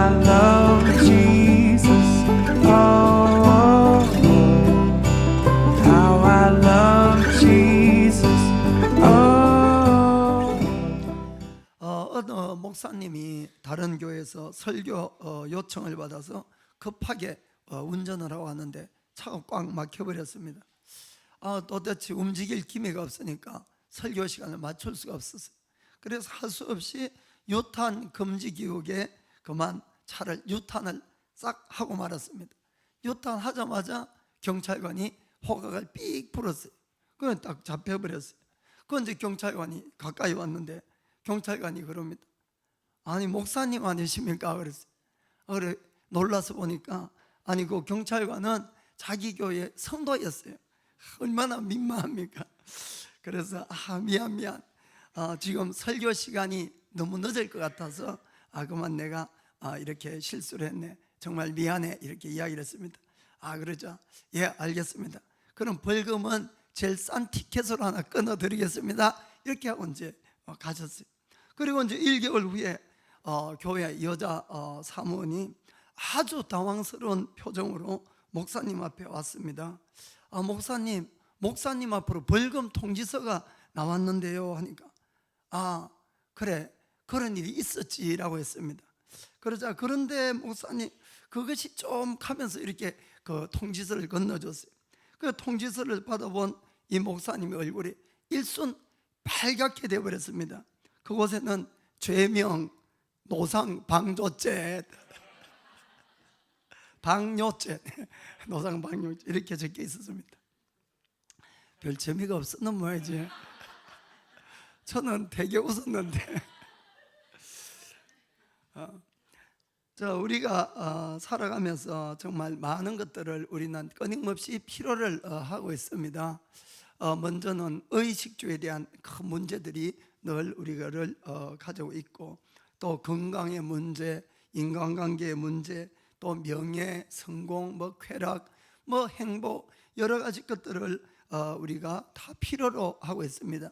I love Jesus. Oh, how I love Jesus. 어느 목사님이 다른 교회에서 설교 요청을 받아서 급하게 운전을 하고 왔는데 차가 꽉 막혀버렸습니다. 도대체 움직일 기미가 없으니까 설교 시간을 맞출 수가 없었어요. 그래서 할 수 없이 유탄 금지 기록에 그만 차를 유탄을 싹 하고 말았습니다. 유탄 하자마자 경찰관이 호각을 삑 불었어요. 그건 딱 잡혀버렸어요. 그건 이제 경찰관이 가까이 왔는데 경찰관이 그럽니다. 아니 목사님 아니십니까? 그랬어요. 그래 놀라서 보니까 아니 그 경찰관은 자기 교회 성도였어요. 얼마나 민망합니까? 그래서 미안 지금 설교 시간이 너무 늦을 것 같아서 그만 내가 이렇게 실수를 했네, 정말 미안해, 이렇게 이야기를 했습니다. 그러죠. 예, 알겠습니다. 그럼 벌금은 제일 싼 티켓으로 하나 끊어드리겠습니다. 이렇게 하고 이제 가셨어요. 그리고 이제 1개월 후에 교회 여자 사모님 아주 당황스러운 표정으로 목사님 앞에 왔습니다. 목사님 앞으로 벌금 통지서가 나왔는데요 하니까 그래, 그런 일이 있었지라고 했습니다. 그러자 그런데 목사님 그것이 좀 하면서 이렇게 그 통지서를 건너줬어요. 그 통지서를 받아본 이 목사님의 얼굴이 일순 빨갛게 되어버렸습니다. 그곳에는 죄명, 노상, 방조죄, 방뇨죄, 노상, 방뇨죄 이렇게 적혀 있었습니다. 별 재미가 없었는 모양이지. 저는 되게 웃었는데 우리가 살아가면서 정말 많은 것들을 우리는 끊임없이 필요를 하고 있습니다. 먼저는 의식주에 대한 큰 문제들이 늘 우리가를 가지고 있고, 또 건강의 문제, 인간관계의 문제, 또 명예, 성공, 쾌락, 행복, 여러 가지 것들을 우리가 다 필요로 하고 있습니다.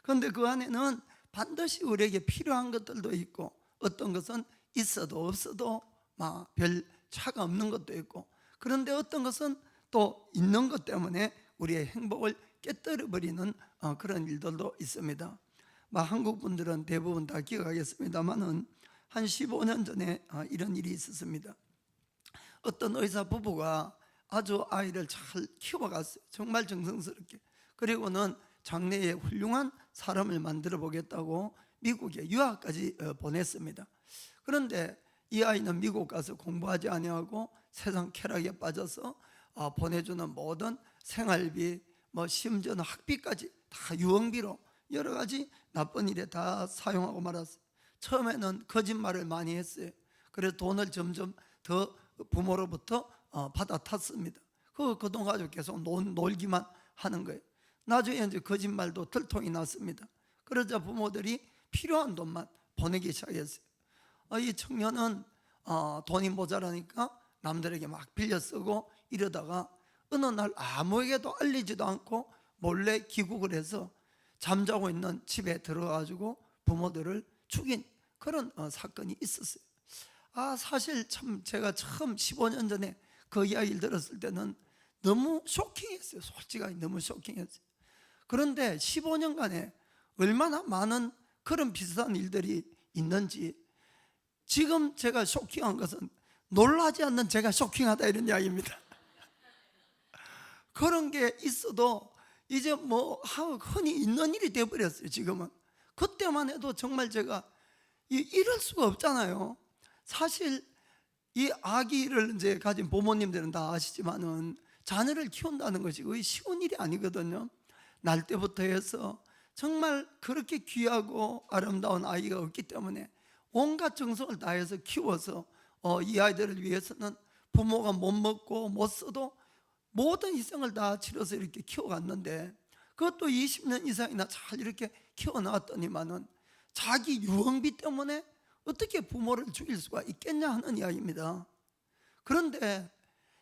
그런데 그 안에는 반드시 우리에게 필요한 것들도 있고, 어떤 것은 있어도 없어도 별 차가 없는 것도 있고, 그런데 어떤 것은 또 있는 것 때문에 우리의 행복을 깨뜨려 버리는 그런 일들도 있습니다. 한국 분들은 대부분 다 기억하겠습니다만은 한 15년 전에 이런 일이 있었습니다. 어떤 의사 부부가 아주 아이를 잘 키워갔어요. 정말 정성스럽게. 그리고는 장래에 훌륭한 사람을 만들어 보겠다고 미국에 유학까지 보냈습니다. 그런데 이 아이는 미국 가서 공부하지 아니하고 세상 쾌락에 빠져서 보내주는 모든 생활비, 심지어는 학비까지 다 유흥비로 여러 가지 나쁜 일에 다 사용하고 말았어요. 처음에는 거짓말을 많이 했어요. 그래서 돈을 점점 더 부모로부터 받아탔습니다. 그 돈 가지고 계속 놀기만 하는 거예요. 나중에 이제 거짓말도 들통이 났습니다. 그러자 부모들이 필요한 돈만 보내기 시작했어요. 이 청년은 돈이 모자라니까 남들에게 막 빌려 쓰고 이러다가 어느 날 아무에게도 알리지도 않고 몰래 귀국을 해서 잠자고 있는 집에 들어가지고 부모들을 죽인 그런 사건이 있었어요. 사실 참 제가 처음 15년 전에 그 이야기를 들었을 때는 너무 쇼킹했어요. 솔직하게 너무 쇼킹했어요. 그런데 15년간에 얼마나 많은 그런 비슷한 일들이 있는지, 지금 제가 쇼킹한 것은 놀라지 않는 제가 쇼킹하다 이런 이야기입니다. 그런 게 있어도 이제 흔히 있는 일이 되어버렸어요. 지금은. 그때만 해도 정말 제가 이럴 수가 없잖아요. 사실 이 아기를 이제 가진 부모님들은 다 아시지만은 자녀를 키운다는 것이 거의 쉬운 일이 아니거든요. 날 때부터 해서 정말 그렇게 귀하고 아름다운 아이가 없기 때문에 온갖 정성을 다해서 키워서 이 아이들을 위해서는 부모가 못 먹고 못 써도 모든 희생을 다 치러서 이렇게 키워갔는데, 그것도 20년 이상이나 잘 이렇게 키워놨더니만은 자기 유흥비 때문에 어떻게 부모를 죽일 수가 있겠냐 하는 이야기입니다. 그런데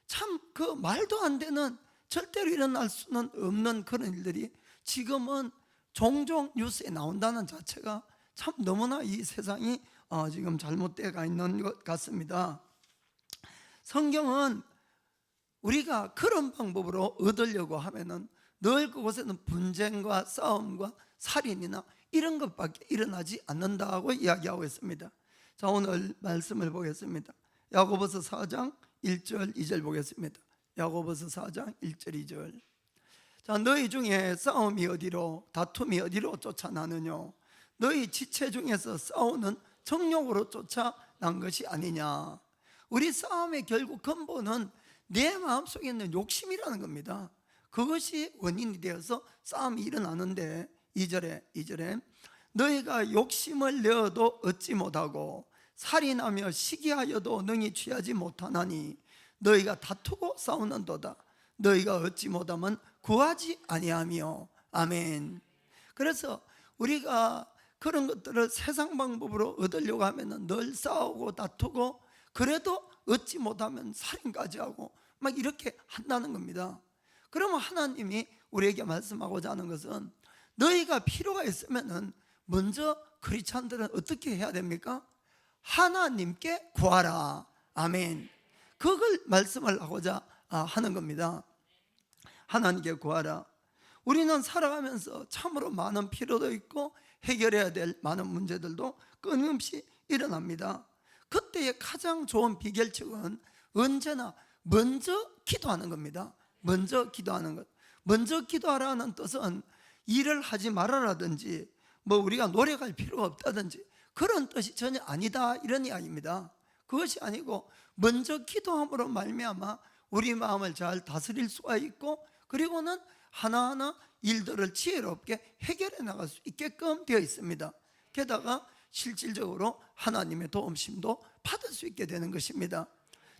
참 그 말도 안 되는, 절대로 일어날 수는 없는 그런 일들이 지금은 종종 뉴스에 나온다는 자체가 참 너무나 이 세상이 지금 잘못되어 있는 것 같습니다. 성경은 우리가 그런 방법으로 얻으려고 하면은 늘 그곳에는 분쟁과 싸움과 살인이나 이런 것밖에 일어나지 않는다고 이야기하고 있습니다. 자, 오늘 말씀을 보겠습니다. 야고보서 4장 1절 2절 보겠습니다. 야고보서 4장 1절 2절. 자, 너희 중에 싸움이 어디로 다툼이 어디로 쫓아나느냐? 너희 지체 중에서 싸우는 정욕으로 쫓아난 것이 아니냐? 우리 싸움의 결국 근본은 내 마음속에 있는 욕심이라는 겁니다. 그것이 원인이 되어서 싸움이 일어나는데 2절에 너희가 욕심을 내어도 얻지 못하고 살인하며 시기하여도 능히 취하지 못하나니 너희가 다투고 싸우는도다. 너희가 얻지 못하면 구하지 아니하며. 아멘. 그래서 우리가 그런 것들을 세상 방법으로 얻으려고 하면 늘 싸우고 다투고, 그래도 얻지 못하면 살인까지 하고 막 이렇게 한다는 겁니다. 그러면 하나님이 우리에게 말씀하고자 하는 것은, 너희가 필요가 있으면 먼저 크리스찬들은 어떻게 해야 됩니까? 하나님께 구하라. 아멘. 그걸 말씀을 하고자 하는 겁니다. 하나님께 구하라. 우리는 살아가면서 참으로 많은 필요도 있고 해결해야 될 많은 문제들도 끊임없이 일어납니다. 그때의 가장 좋은 비결책은 언제나 먼저 기도하는 겁니다. 먼저 기도하는 것. 먼저 기도하라는 뜻은 일을 하지 말아라든지 우리가 노력할 필요가 없다든지 그런 뜻이 전혀 아니다, 이런 이야기입니다. 그것이 아니고 먼저 기도함으로 말미암아 우리 마음을 잘 다스릴 수가 있고, 그리고는 하나하나 일들을 지혜롭게 해결해 나갈 수 있게끔 되어 있습니다. 게다가 실질적으로 하나님의 도움심도 받을 수 있게 되는 것입니다.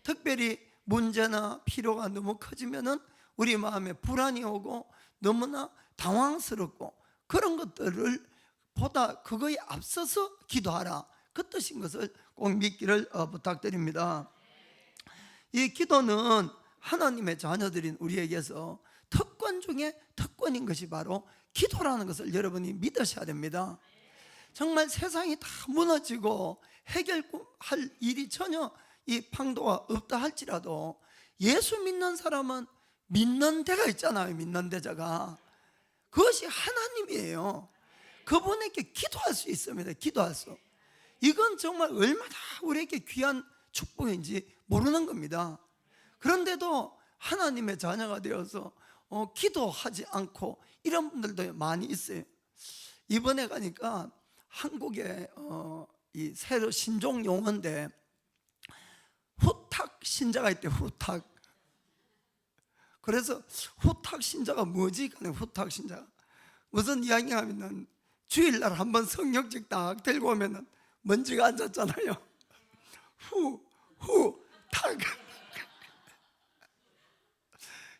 특별히 문제나 필요가 너무 커지면은 우리 마음에 불안이 오고 너무나 당황스럽고, 그런 것들을 보다 그거에 앞서서 기도하라, 그 뜻인 것을 꼭 믿기를 부탁드립니다. 이 기도는 하나님의 자녀들인 우리에게서 특권 중에 특권인 것이 바로 기도라는 것을 여러분이 믿으셔야 됩니다. 정말 세상이 다 무너지고 해결할 일이 전혀 이 방도가 없다 할지라도 예수 믿는 사람은 믿는 데가 있잖아요. 믿는 데자가. 그것이 하나님이에요. 그분에게 기도할 수 있습니다. 기도할 수. 이건 정말 얼마나 우리에게 귀한 축복인지 모르는 겁니다. 그런데도 하나님의 자녀가 되어서 기도하지 않고 이런 분들도 많이 있어요. 이번에 가니까 한국에 이 새로 신종 용어인데 후탁 신자가 있대. 후탁. 그래서 후탁 신자가 뭐지? 후탁 신자 무슨 이야기하면은 주일날 한번 성경책 딱 들고 오면은 먼지가 앉았잖아요. 탁.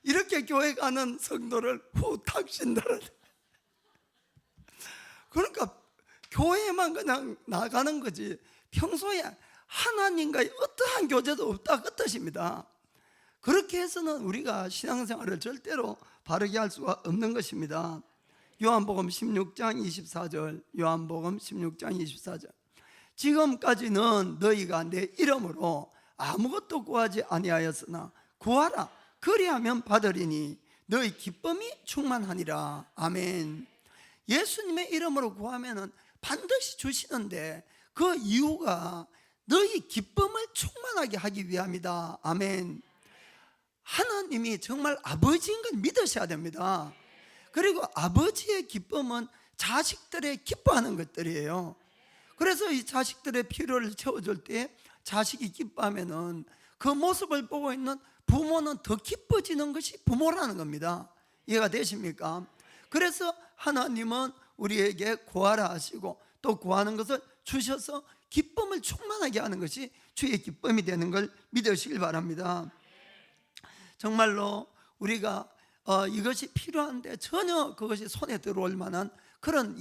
이렇게 교회 가는 성도를 후탁 신다를. 그러니까 교회만 그냥 나가는 거지 평소에 하나님과의 어떠한 교제도 없다, 그 뜻입니다. 그렇게 해서는 우리가 신앙생활을 절대로 바르게 할 수가 없는 것입니다. 요한복음 16장 24절. 요한복음 16장 24절. 지금까지는 너희가 내 이름으로 아무것도 구하지 아니하였으나 구하라, 그리하면 받으리니 너희 기쁨이 충만하니라. 아멘. 예수님의 이름으로 구하면은 반드시 주시는데 그 이유가 너희 기쁨을 충만하게 하기 위함이다. 아멘. 하나님이 정말 아버지인 걸 믿으셔야 됩니다. 그리고 아버지의 기쁨은 자식들의 기뻐하는 것들이에요. 그래서 이 자식들의 필요를 채워줄 때 자식이 기뻐하면은 그 모습을 보고 있는 부모는 더 기뻐지는 것이 부모라는 겁니다. 이해가 되십니까? 그래서 하나님은 우리에게 구하라 하시고 또 구하는 것을 주셔서 기쁨을 충만하게 하는 것이 주의 기쁨이 되는 걸 믿으시길 바랍니다. 정말로 우리가 이것이 필요한데 전혀 그것이 손에 들어올 만한 그런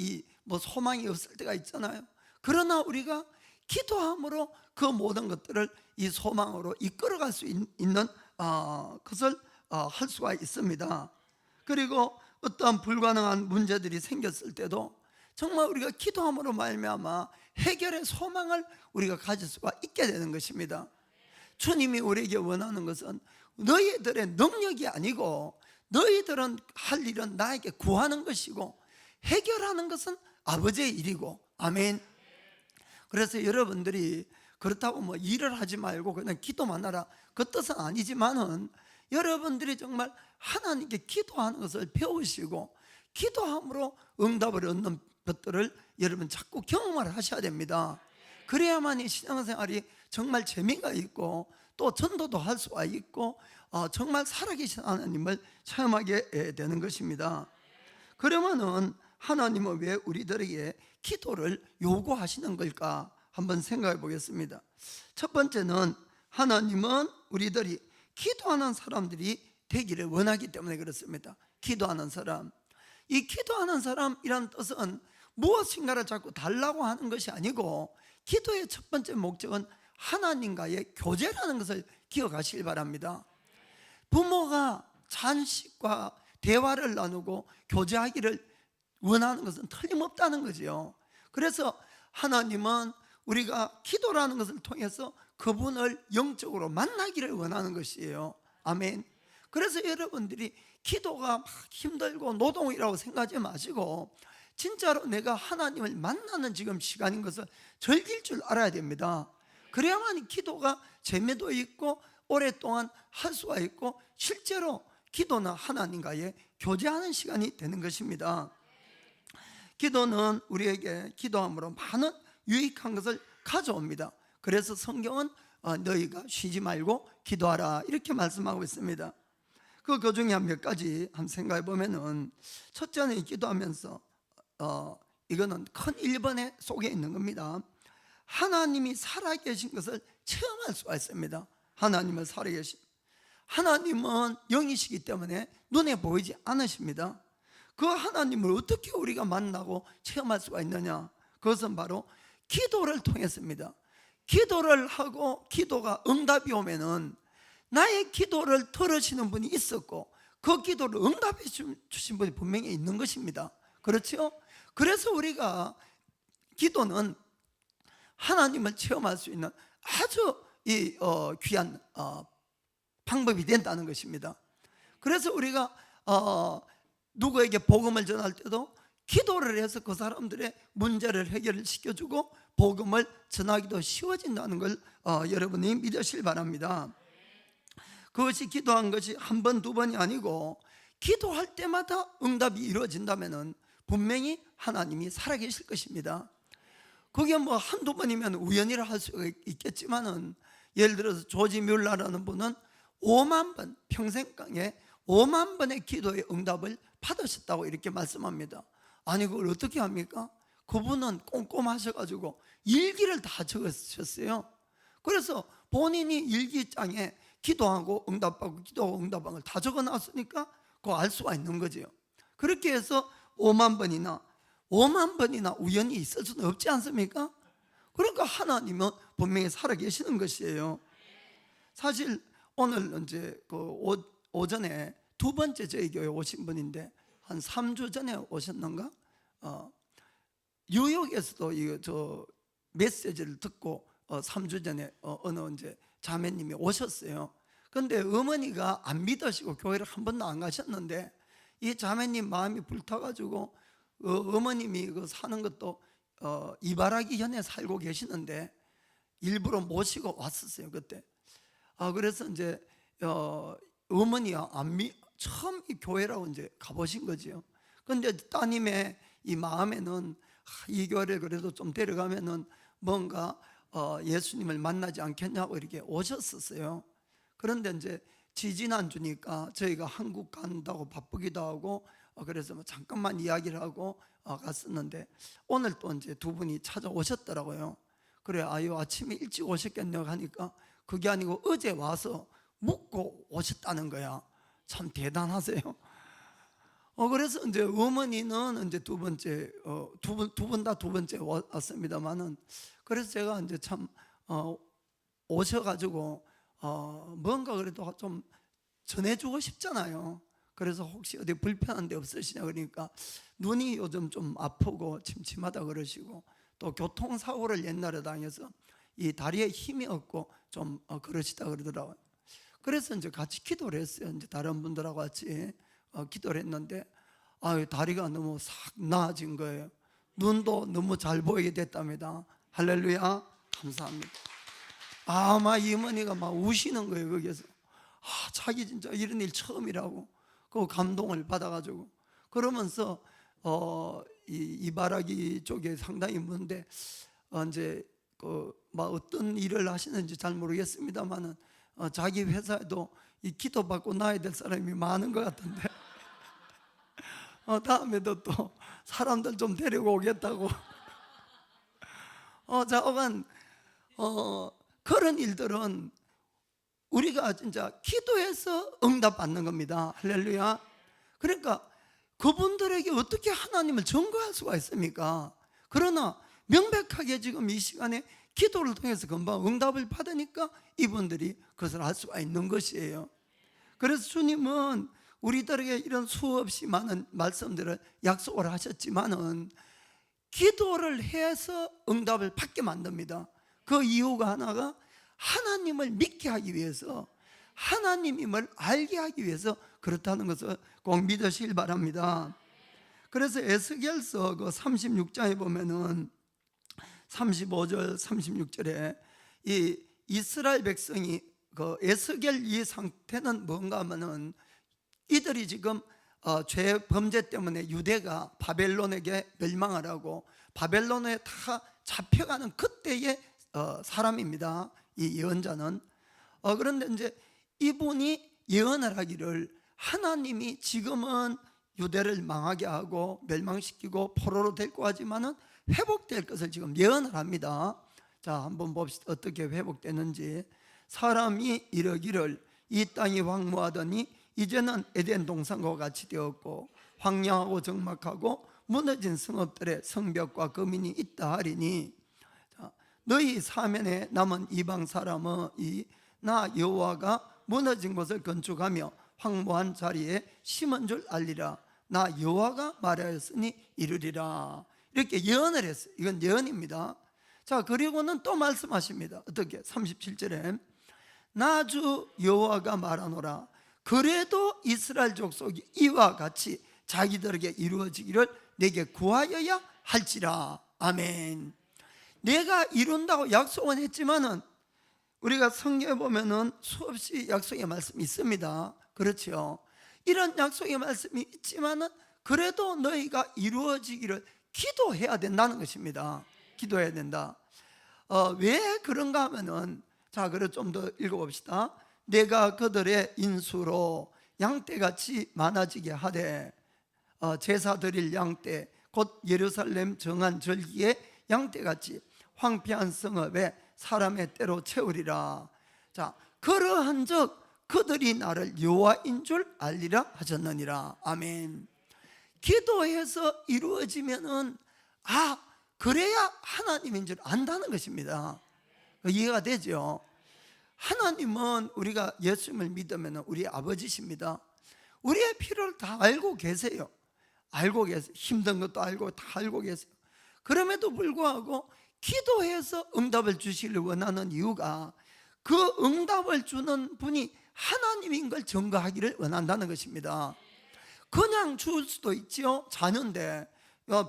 소망이 없을 때가 있잖아요. 그러나 우리가 기도함으로 그 모든 것들을 이 소망으로 이끌어갈 수 있는 것을 할 수가 있습니다. 그리고 어떠한 불가능한 문제들이 생겼을 때도 정말 우리가 기도함으로 말미암아 해결의 소망을 우리가 가질 수가 있게 되는 것입니다. 주님이 우리에게 원하는 것은 너희들의 능력이 아니고 너희들은 할 일은 나에게 구하는 것이고 해결하는 것은 아버지의 일이고. 아멘. 그래서 여러분들이 그렇다고 뭐 일을 하지 말고 그냥 기도만 하라, 그 뜻은 아니지만은 여러분들이 정말 하나님께 기도하는 것을 배우시고 기도함으로 응답을 얻는 것들을 여러분 자꾸 경험을 하셔야 됩니다. 그래야만이 신앙생활이 정말 재미가 있고 또 전도도 할 수가 있고 정말 살아계신 하나님을 체험하게 되는 것입니다. 그러면은 하나님은 왜 우리들에게 기도를 요구하시는 걸까 한번 생각해 보겠습니다. 첫 번째는 하나님은 우리들이 기도하는 사람들이 되기를 원하기 때문에 그렇습니다. 기도하는 사람, 이 기도하는 사람이란 뜻은 무엇인가를 자꾸 달라고 하는 것이 아니고 기도의 첫 번째 목적은 하나님과의 교제라는 것을 기억하시길 바랍니다. 부모가 자식과 대화를 나누고 교제하기를 원하는 것은 틀림없다는 거죠. 그래서 하나님은 우리가 기도라는 것을 통해서 그분을 영적으로 만나기를 원하는 것이에요. 아멘. 그래서 여러분들이 기도가 막 힘들고 노동이라고 생각하지 마시고 진짜로 내가 하나님을 만나는 지금 시간인 것을 즐길 줄 알아야 됩니다. 그래야만 기도가 재미도 있고 오랫동안 할 수가 있고 실제로 기도는 하나님과의 교제하는 시간이 되는 것입니다. 기도는 우리에게 기도함으로 많은 유익한 것을 가져옵니다. 그래서 성경은 너희가 쉬지 말고 기도하라 이렇게 말씀하고 있습니다. 그 중에 한 몇 가지 한번 생각해 보면은 첫째는 기도하면서 이거는 큰 1번에 속에 있는 겁니다. 하나님이 살아계신 것을 체험할 수가 있습니다. 하나님을 살아계신, 하나님은 영이시기 때문에 눈에 보이지 않으십니다. 그 하나님을 어떻게 우리가 만나고 체험할 수가 있느냐? 그것은 바로 기도를 통했습니다. 기도를 하고 기도가 응답이 오면은 나의 기도를 들으시는 분이 있었고 그 기도를 응답해 주신 분이 분명히 있는 것입니다. 그렇죠? 그래서 우리가 기도는 하나님을 체험할 수 있는 아주 귀한 방법이 된다는 것입니다. 그래서 우리가 누구에게 복음을 전할 때도 기도를 해서 그 사람들의 문제를 해결시켜주고 복음을 전하기도 쉬워진다는 걸 여러분이 믿으시길 바랍니다. 그것이 기도한 것이 한 번, 두 번이 아니고 기도할 때마다 응답이 이루어진다면 분명히 하나님이 살아계실 것입니다. 그게 뭐 한두 번이면 우연이라 할 수 있겠지만은 예를 들어서 조지 뮬러라는 분은 5만 번, 평생에 5만 번의 기도의 응답을 받으셨다고 이렇게 말씀합니다. 아니 그걸 어떻게 합니까? 그분은 꼼꼼하셔가지고 일기를 다 적으셨어요. 그래서 본인이 일기장에 기도하고 응답하고 기도하고 응답한 걸 다 적어놨으니까 그거 알 수가 있는 거죠. 그렇게 해서 5만 번이나 우연히 있을 수는 없지 않습니까? 그러니까 하나님은 분명히 살아계시는 것이에요. 사실 오늘 이제 오전에 두 번째 저희 교회 오신 분인데 한 3주 전에 오셨는가? 뉴욕에서도 저 메시지를 듣고 3주 전에 어느 이제 자매님이 오셨어요. 그런데 어머니가 안 믿으시고 교회를 한 번도 안 가셨는데 이 자매님 마음이 불타가지고 어머님이 사는 것도 이발하기 전에 살고 계시는데 일부러 모시고 왔었어요 그때. 그래서 이제 어머니가 처음 이 교회라고 이제 가보신 거지요. 그런데 따님의 이 마음에는 이 교회를 그래도 좀 데려가면은 뭔가 예수님을 만나지 않겠냐고 이렇게 오셨었어요. 그런데 이제 지지난주니까 저희가 한국 간다고 바쁘기도 하고 그래서 뭐 잠깐만 이야기를 하고 갔었는데 오늘 또 이제 두 분이 찾아오셨더라고요. 그래 아침에 일찍 오셨겠네요 하니까 그게 아니고 어제 와서 묵고 오셨다는 거야. 참 대단하세요. 그래서 이제 어머니는 이제 두 번째 두 분 다 두 번째 왔습니다만은 그래서 제가 이제 참 오셔가지고 뭔가 그래도 좀 전해주고 싶잖아요. 그래서 혹시 어디 불편한 데 없으시냐 그러니까 눈이 요즘 좀 아프고 침침하다 그러시고 또 교통사고를 옛날에 당해서 이 다리에 힘이 없고 좀 그러시다 그러더라고요. 그래서 이제 같이 기도를 했어요. 이제 다른 분들하고 같이 기도를 했는데 다리가 너무 싹 나아진 거예요. 눈도 너무 잘 보이게 됐답니다. 할렐루야, 감사합니다. 막 이모니가 막 우시는 거예요. 거기에서 자기 진짜 이런 일 처음이라고 그 감동을 받아가지고 그러면서 이바라기 쪽에 상당히 먼데 이제 막 어떤 일을 하시는지 잘 모르겠습니다만은 자기 회사에도 이 기도받고 나야 될 사람이 많은 것 같은데 다음에도 또 사람들 좀 데리고 오겠다고 자오간 그런 일들은 우리가 진짜 기도해서 응답받는 겁니다. 할렐루야. 그러니까 그분들에게 어떻게 하나님을 증거할 수가 있습니까? 그러나 명백하게 지금 이 시간에 기도를 통해서 금방 응답을 받으니까 이분들이 그것을 할 수가 있는 것이에요. 그래서 주님은 우리들에게 이런 수없이 많은 말씀들을 약속을 하셨지만은 기도를 해서 응답을 받게 만듭니다. 그 이유가 하나가 하나님을 믿게 하기 위해서, 하나님임을 알게 하기 위해서 그렇다는 것을 꼭 믿으시길 바랍니다. 그래서 에스겔서 그 36장에 보면은 35절 36절에 이 이스라엘 백성이 그 에스겔 이 상태는 뭔가 하면은 이들이 지금 죄 범죄 때문에 유대가 바벨론에게 멸망을 하고 바벨론에 다 잡혀가는 그때의 사람입니다. 이 예언자는 그런데 이제 이분이 예언을 하기를 하나님이 지금은 유대를 망하게 하고 멸망시키고 포로로 데리고 가지만은 회복될 것을 지금 예언을 합니다. 자, 한번 봅시다. 어떻게 회복되는지. 사람이 이러기를 이 땅이 황무하더니 이제는 에덴 동산과 같이 되었고 황량하고 적막하고 무너진 성읍들의 성벽과 거민이 있다 하리니 너희 사면에 남은 이방 사람은 나 여호와가 무너진 곳을 건축하며 황무한 자리에 심은 줄 알리라. 나 여호와가 말하였으니 이루리라. 이렇게 예언을 했어요. 이건 예언입니다. 자, 그리고는 또 말씀하십니다. 어떻게? 37절에 나 주 여호와가 말하노라. 그래도 이스라엘 족속이 이와 같이 자기들에게 이루어지기를 내게 구하여야 할지라. 아멘. 내가 이룬다고 약속은 했지만은 우리가 성경에 보면은 수없이 약속의 말씀이 있습니다. 그렇죠. 이런 약속의 말씀이 있지만은 그래도 너희가 이루어지기를 기도해야 된다는 것입니다. 기도해야 된다. 왜 그런가 하면은 자, 그래 좀 더 읽어봅시다. 내가 그들의 인수로 양떼같이 많아지게 하되 제사 드릴 양떼 곧 예루살렘 정한 절기에 양떼같이 황폐한 성읍에 사람의 때로 채우리라. 자, 그러한즉 그들이 나를 여호와인 줄 알리라 하셨느니라. 아멘. 기도해서 이루어지면은 그래야 하나님인 줄 안다는 것입니다. 이해가 되죠? 하나님은 우리가 예수님을 믿으면 우리 아버지십니다. 우리의 필요를 다 알고 계세요. 알고 계세요. 힘든 것도 알고 다 알고 계세요. 그럼에도 불구하고 기도해서 응답을 주시길 원하는 이유가 그 응답을 주는 분이 하나님인 걸 증거하기를 원한다는 것입니다. 그냥 줄 수도 있지요. 자녀인데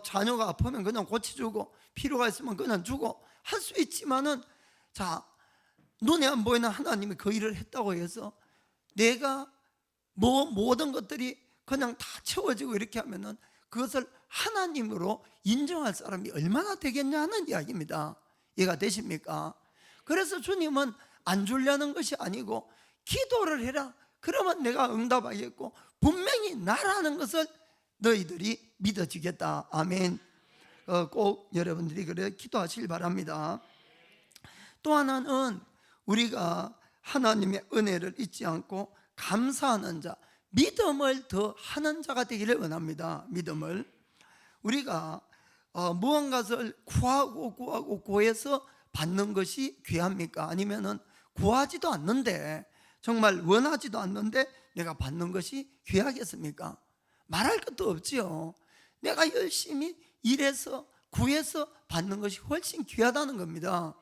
자녀가 아프면 그냥 고쳐주고 필요가 있으면 그냥 주고 할 수 있지만은 자, 눈에 안 보이는 하나님이 그 일을 했다고 해서 내가 모든 것들이 그냥 다 채워지고 이렇게 하면은 그것을 하나님으로 인정할 사람이 얼마나 되겠냐 하는 이야기입니다. 이해가 되십니까? 그래서 주님은 안 주려는 것이 아니고 기도를 해라. 그러면 내가 응답하겠고 분명히 나라는 것을 너희들이 믿어지겠다. 아멘. 꼭 여러분들이 그래 기도하시길 바랍니다. 또 하나는 우리가 하나님의 은혜를 잊지 않고 감사하는 자, 믿음을 더 하는 자가 되기를 원합니다. 믿음을 우리가 무언가를 구하고 구해서 받는 것이 귀합니까? 아니면은 구하지도 않는데 정말 원하지도 않는데 내가 받는 것이 귀하겠습니까? 말할 것도 없지요. 내가 열심히 일해서 구해서 받는 것이 훨씬 귀하다는 겁니다.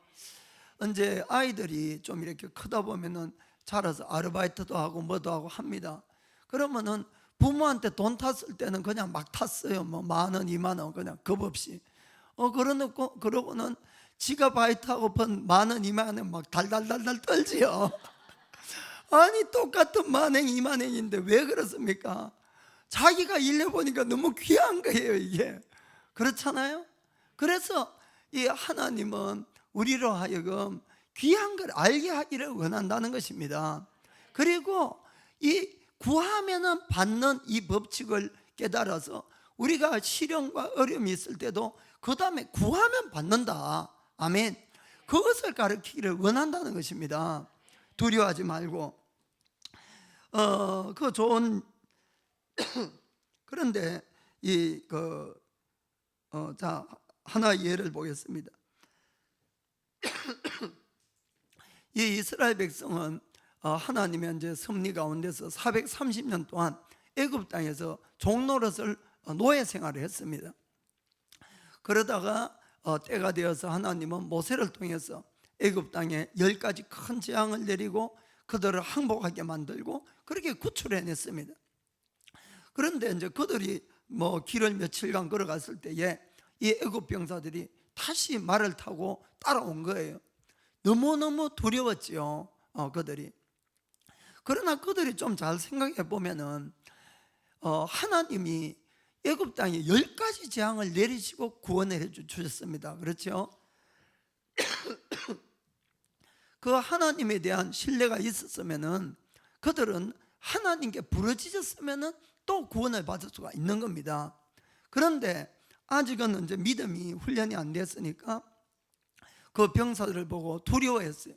이제 아이들이 좀 이렇게 크다 보면은 자라서 아르바이트도 하고 뭐도 하고 합니다. 그러면은 부모한테 돈 탔을 때는 그냥 막 탔어요. 뭐 10,000원, 20,000원 그냥 겁 없이. 그러고는 지가 바이트하고 번 10,000원, 20,000원 막 달달달달 떨지요. 아니 똑같은 10,000원, 20,000원인데 왜 그렇습니까? 자기가 일해보니까 너무 귀한 거예요, 이게. 그렇잖아요? 그래서 이 하나님은 우리로 하여금 귀한 걸 알게 하기를 원한다는 것입니다. 그리고 이 구하면은 받는 이 법칙을 깨달아서 우리가 시련과 어려움이 있을 때도 그 다음에 구하면 받는다. 아멘. 그것을 가르치기를 원한다는 것입니다. 두려워하지 말고. 그 좋은 그런데 자, 하나의 예를 보겠습니다. 이 이스라엘 백성은 하나님의 이제 섭리 가운데서 430년 동안 애굽 땅에서 종노릇을 노예 생활을 했습니다. 그러다가 때가 되어서 하나님은 모세를 통해서 애굽 땅에 10가지 큰 재앙을 내리고 그들을 항복하게 만들고 그렇게 구출해냈습니다. 그런데 이제 그들이 뭐 길을 며칠간 걸어갔을 때에 이 애굽 병사들이 다시 말을 타고 따라온 거예요. 너무너무 두려웠지요, 그들이. 그러나 그들이 좀 잘 생각해 보면은 하나님이 애굽 땅에 10가지 재앙을 내리시고 구원을 해 주셨습니다. 그렇죠? 그 하나님에 대한 신뢰가 있었으면은 그들은 하나님께 부르짖었으면은 또 구원을 받을 수가 있는 겁니다. 그런데 아직은 이제 믿음이 훈련이 안 됐으니까 그 병사들을 보고 두려워했어요.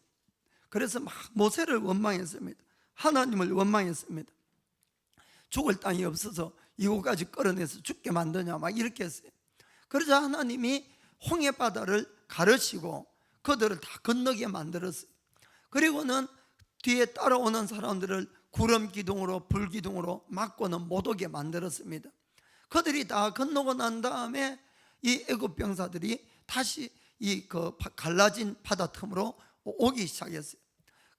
그래서 막 모세를 원망했습니다. 하나님을 원망했습니다. 죽을 땅이 없어서 이곳까지 끌어내서 죽게 만드냐 막 이렇게 했어요. 그러자 하나님이 홍해 바다를 가르치고 그들을 다 건너게 만들었어요. 그리고는 뒤에 따라오는 사람들을 구름 기둥으로 불 기둥으로 막고는 못 오게 만들었습니다. 그들이 다 건너고 난 다음에 이 애굽 병사들이 다시 이 갈라진 바다 틈으로 오기 시작했어요.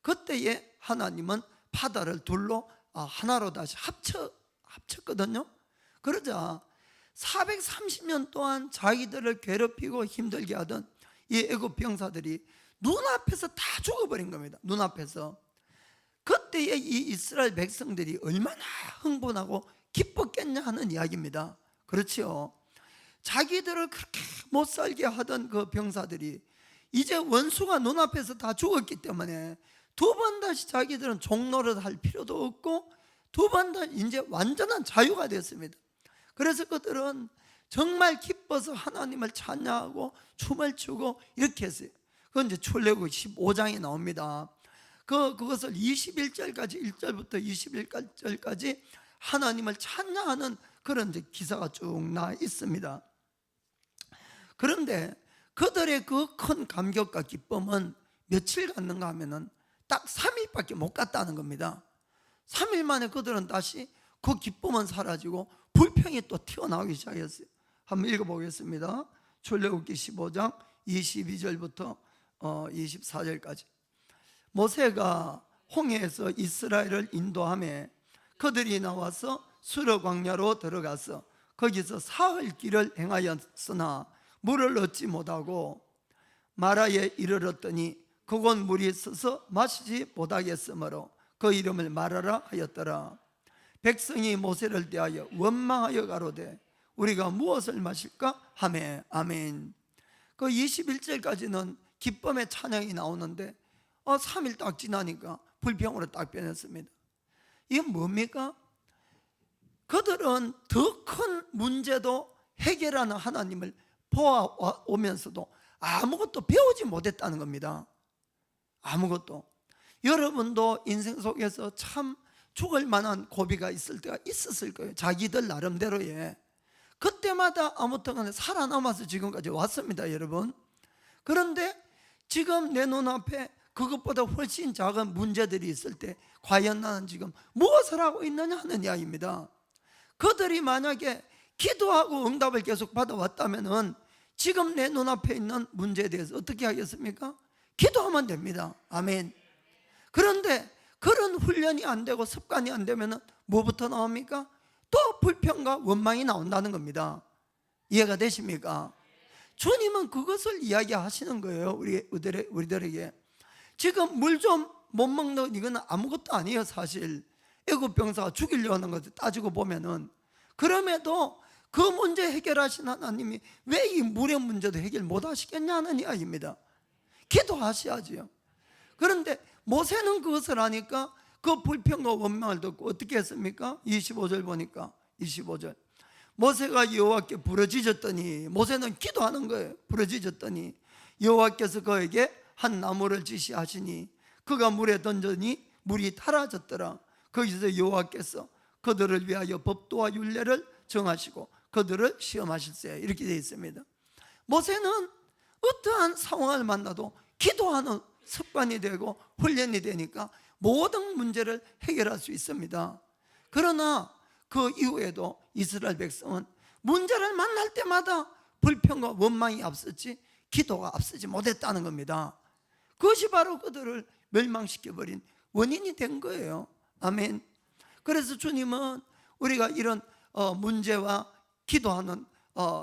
그때에 하나님은 바다를 둘로 하나로 다시 합쳤거든요. 그러자 430년 동안 자기들을 괴롭히고 힘들게 하던 이 애굽 병사들이 눈앞에서 다 죽어버린 겁니다. 눈앞에서. 그때에 이 이스라엘 백성들이 얼마나 흥분하고 기뻤겠냐 하는 이야기입니다. 그렇지요. 자기들을 그렇게 못 살게 하던 그 병사들이 이제 원수가 눈앞에서 다 죽었기 때문에 두 번 다시 자기들은 종노릇 할 필요도 없고 두 번 다 이제 완전한 자유가 됐습니다. 그래서 그들은 정말 기뻐서 하나님을 찬양하고 춤을 추고 이렇게 했어요. 그건 이제 출애굽 15장에 나옵니다. 그것을 21절까지 1절부터 21절까지 하나님을 찬양하는 그런 이제 기사가 쭉 나 있습니다. 그런데 그들의 그 큰 감격과 기쁨은 며칠 갔는가 하면은 딱 3일밖에 못 갔다는 겁니다. 3일 만에 그들은 다시 그 기쁨은 사라지고 불평이 또 튀어나오기 시작했어요. 한번 읽어보겠습니다. 출애굽기 15장 22절부터 24절까지. 모세가 홍해에서 이스라엘을 인도하며 그들이 나와서 수르 광야로 들어가서 거기서 사흘 길을 행하였으나 물을 얻지 못하고 마라에 이르렀더니 그곳 물이 있어서 마시지 못하겠으므로 그 이름을 마라라 하였더라. 백성이 모세를 대하여 원망하여 가로되 우리가 무엇을 마실까 하매. 아멘. 그 21절까지는 기쁨의 찬양이 나오는데 3일 딱 지나니까 불평으로 딱 변했습니다. 이게 뭡니까? 그들은 더 큰 문제도 해결하는 하나님을 보아오면서도 아무것도 배우지 못했다는 겁니다. 아무것도. 여러분도 인생 속에서 참 죽을 만한 고비가 있을 때가 있었을 거예요. 자기들 나름대로의. 그때마다 아무튼 간에 살아남아서 지금까지 왔습니다, 여러분. 그런데 지금 내 눈앞에 그것보다 훨씬 작은 문제들이 있을 때 과연 나는 지금 무엇을 하고 있느냐 하는 이야기입니다. 그들이 만약에 기도하고 응답을 계속 받아왔다면은 지금 내 눈앞에 있는 문제에 대해서 어떻게 하겠습니까? 기도하면 됩니다. 아멘. 그런데 그런 훈련이 안 되고 습관이 안 되면 뭐부터 나옵니까? 또 불평과 원망이 나온다는 겁니다. 이해가 되십니까? 주님은 그것을 이야기하시는 거예요. 우리들에게. 지금 물 좀 못 먹는 이건 아무것도 아니에요. 사실 애굽 병사가 죽이려고 하는 것을 따지고 보면은. 그럼에도 그 문제 해결하신 하나님이 왜 이 물의 문제도 해결 못 하시겠냐는 이야기입니다. 기도하셔야지요. 그런데 모세는 그것을 하니까 그 불평과 원망을 듣고 어떻게 했습니까? 25절 보니까 25절 모세가 여호와께 부르짖었더니, 모세는 기도하는 거예요. 부르짖었더니 여호와께서 그에게 한 나무를 지시하시니 그가 물에 던져니 물이 달아졌더라. 거기서 여호와께서 그들을 위하여 법도와 율례를 정하시고 그들을 시험하실세. 이렇게 되어 있습니다. 모세는 어떠한 상황을 만나도 기도하는 습관이 되고 훈련이 되니까 모든 문제를 해결할 수 있습니다. 그러나 그 이후에도 이스라엘 백성은 문제를 만날 때마다 불평과 원망이 앞섰지 기도가 앞서지 못했다는 겁니다. 그것이 바로 그들을 멸망시켜버린 원인이 된 거예요. 아멘. 그래서 주님은 우리가 이런 문제와 기도하는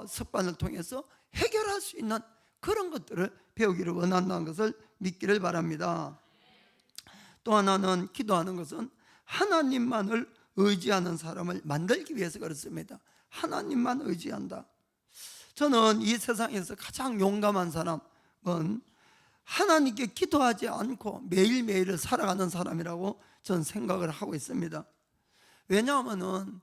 습관을 통해서 해결할 수 있는 그런 것들을 배우기를 원한다는 것을 믿기를 바랍니다. 또 하나는 기도하는 것은 하나님만을 의지하는 사람을 만들기 위해서 그렇습니다. 하나님만 의지한다. 저는 이 세상에서 가장 용감한 사람은 하나님께 기도하지 않고 매일매일을 살아가는 사람이라고 저는 생각을 하고 있습니다. 왜냐하면